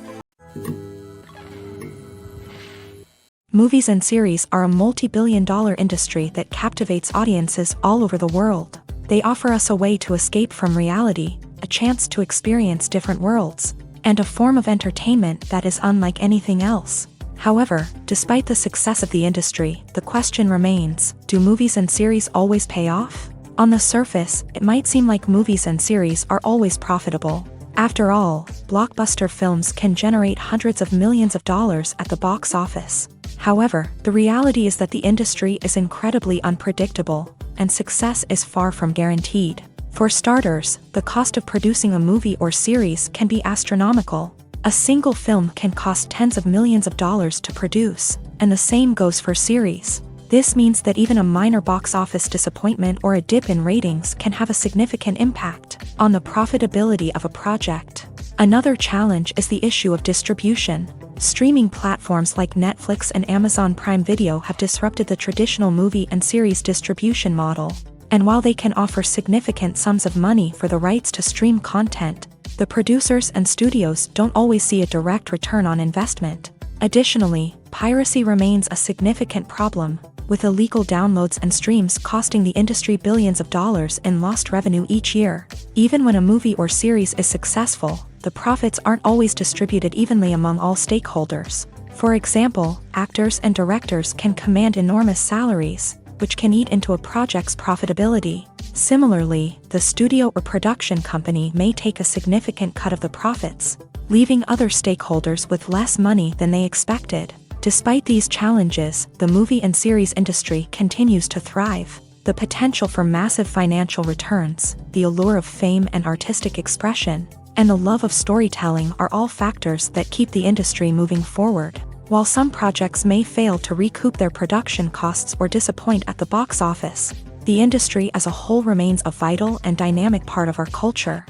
Movies and series are a multi-billion-dollar industry that captivates audiences all over the world. They offer us a way to escape from reality, a chance to experience different worlds, and a form of entertainment that is unlike anything else. However, despite the success of the industry, the question remains, do movies and series always pay off? On the surface, it might seem like movies and series are always profitable. After all, blockbuster films can generate hundreds of millions of dollars at the box office. However, the reality is that the industry is incredibly unpredictable, and success is far from guaranteed. For starters, the cost of producing a movie or series can be astronomical. A single film can cost tens of millions of dollars to produce, and the same goes for series. This means that even a minor box office disappointment or a dip in ratings can have a significant impact on the profitability of a project. Another challenge is the issue of distribution. Streaming platforms like Netflix and Amazon Prime Video have disrupted the traditional movie and series distribution model. And while they can offer significant sums of money for the rights to stream content, the producers and studios don't always see a direct return on investment. Additionally, piracy remains a significant problem, with illegal downloads and streams costing the industry billions of dollars in lost revenue each year. Even when a movie or series is successful, the profits aren't always distributed evenly among all stakeholders. For example, actors and directors can command enormous salaries, which can eat into a project's profitability. Similarly, the studio or production company may take a significant cut of the profits, leaving other stakeholders with less money than they expected. Despite these challenges, the movie and series industry continues to thrive. The potential for massive financial returns, the allure of fame and artistic expression, and the love of storytelling are all factors that keep the industry moving forward. While some projects may fail to recoup their production costs or disappoint at the box office, the industry as a whole remains a vital and dynamic part of our culture.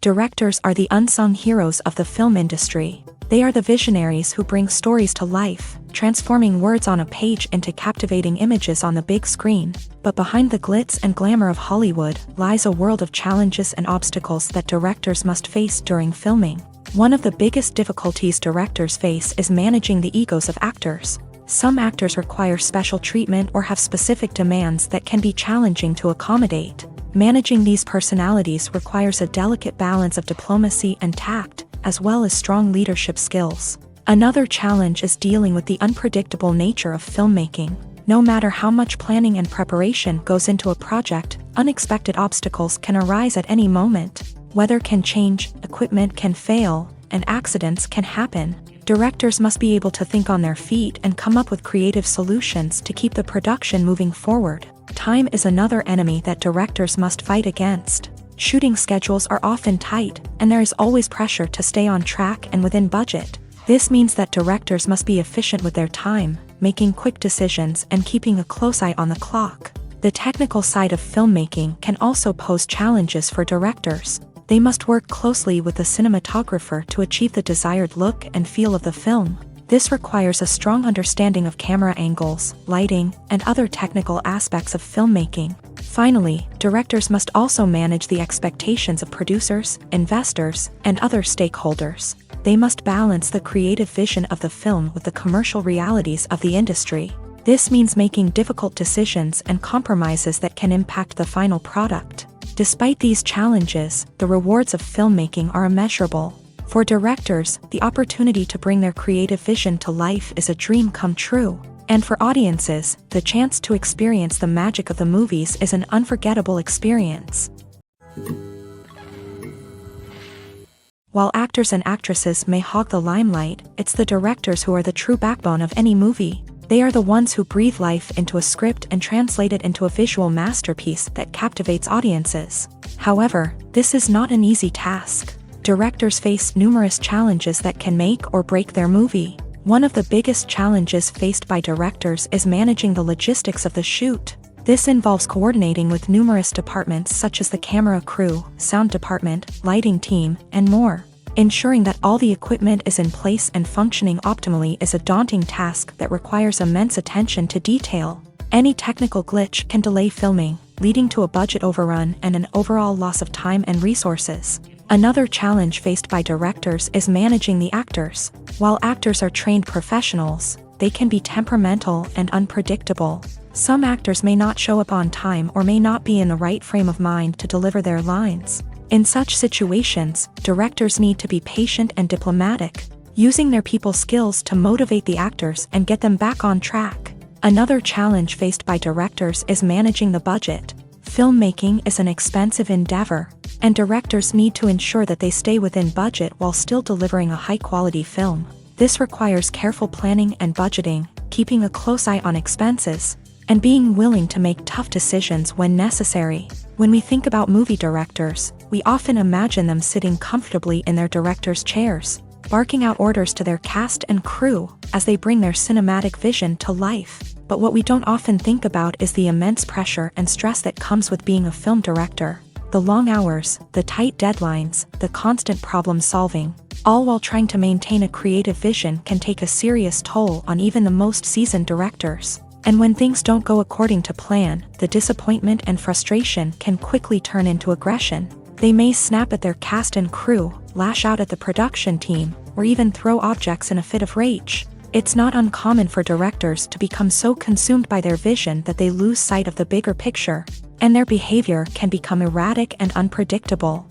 Directors are the unsung heroes of the film industry. They are the visionaries who bring stories to life, transforming words on a page into captivating images on the big screen. But behind the glitz and glamour of Hollywood lies a world of challenges and obstacles that directors must face during filming. One of the biggest difficulties directors face is managing the egos of actors. Some actors require special treatment or have specific demands that can be challenging to accommodate. Managing these personalities requires a delicate balance of diplomacy and tact, as well as strong leadership skills. Another challenge is dealing with the unpredictable nature of filmmaking. No matter how much planning and preparation goes into a project, unexpected obstacles can arise at any moment. Weather can change, equipment can fail, and accidents can happen. Directors must be able to think on their feet and come up with creative solutions to keep the production moving forward. Time is another enemy that directors must fight against. Shooting schedules are often tight, and there is always pressure to stay on track and within budget. This means that directors must be efficient with their time, making quick decisions and keeping a close eye on the clock. The technical side of filmmaking can also pose challenges for directors. They must work closely with the cinematographer to achieve the desired look and feel of the film. This requires a strong understanding of camera angles, lighting, and other technical aspects of filmmaking. Finally, directors must also manage the expectations of producers, investors, and other stakeholders. They must balance the creative vision of the film with the commercial realities of the industry. This means making difficult decisions and compromises that can impact the final product. Despite these challenges, the rewards of filmmaking are immeasurable. For directors, the opportunity to bring their creative vision to life is a dream come true. And for audiences, the chance to experience the magic of the movies is an unforgettable experience. While actors and actresses may hog the limelight, it's the directors who are the true backbone of any movie. They are the ones who breathe life into a script and translate it into a visual masterpiece that captivates audiences. However, this is not an easy task. Directors face numerous challenges that can make or break their movie. One of the biggest challenges faced by directors is managing the logistics of the shoot. This involves coordinating with numerous departments such as the camera crew, sound department, lighting team, and more. Ensuring that all the equipment is in place and functioning optimally is a daunting task that requires immense attention to detail. Any technical glitch can delay filming, leading to a budget overrun and an overall loss of time and resources. Another challenge faced by directors is managing the actors. While actors are trained professionals, they can be temperamental and unpredictable. Some actors may not show up on time or may not be in the right frame of mind to deliver their lines. In such situations, directors need to be patient and diplomatic, using their people skills to motivate the actors and get them back on track. Another challenge faced by directors is managing the budget. Filmmaking is an expensive endeavor, and directors need to ensure that they stay within budget while still delivering a high-quality film. This requires careful planning and budgeting, keeping a close eye on expenses, and being willing to make tough decisions when necessary. When we think about movie directors, we often imagine them sitting comfortably in their director's chairs, barking out orders to their cast and crew as they bring their cinematic vision to life. But what we don't often think about is the immense pressure and stress that comes with being a film director. The long hours, the tight deadlines, the constant problem solving, all while trying to maintain a creative vision can take a serious toll on even the most seasoned directors. And when things don't go according to plan, the disappointment and frustration can quickly turn into aggression. They may snap at their cast and crew, lash out at the production team, or even throw objects in a fit of rage. It's not uncommon for directors to become so consumed by their vision that they lose sight of the bigger picture, and their behavior can become erratic and unpredictable.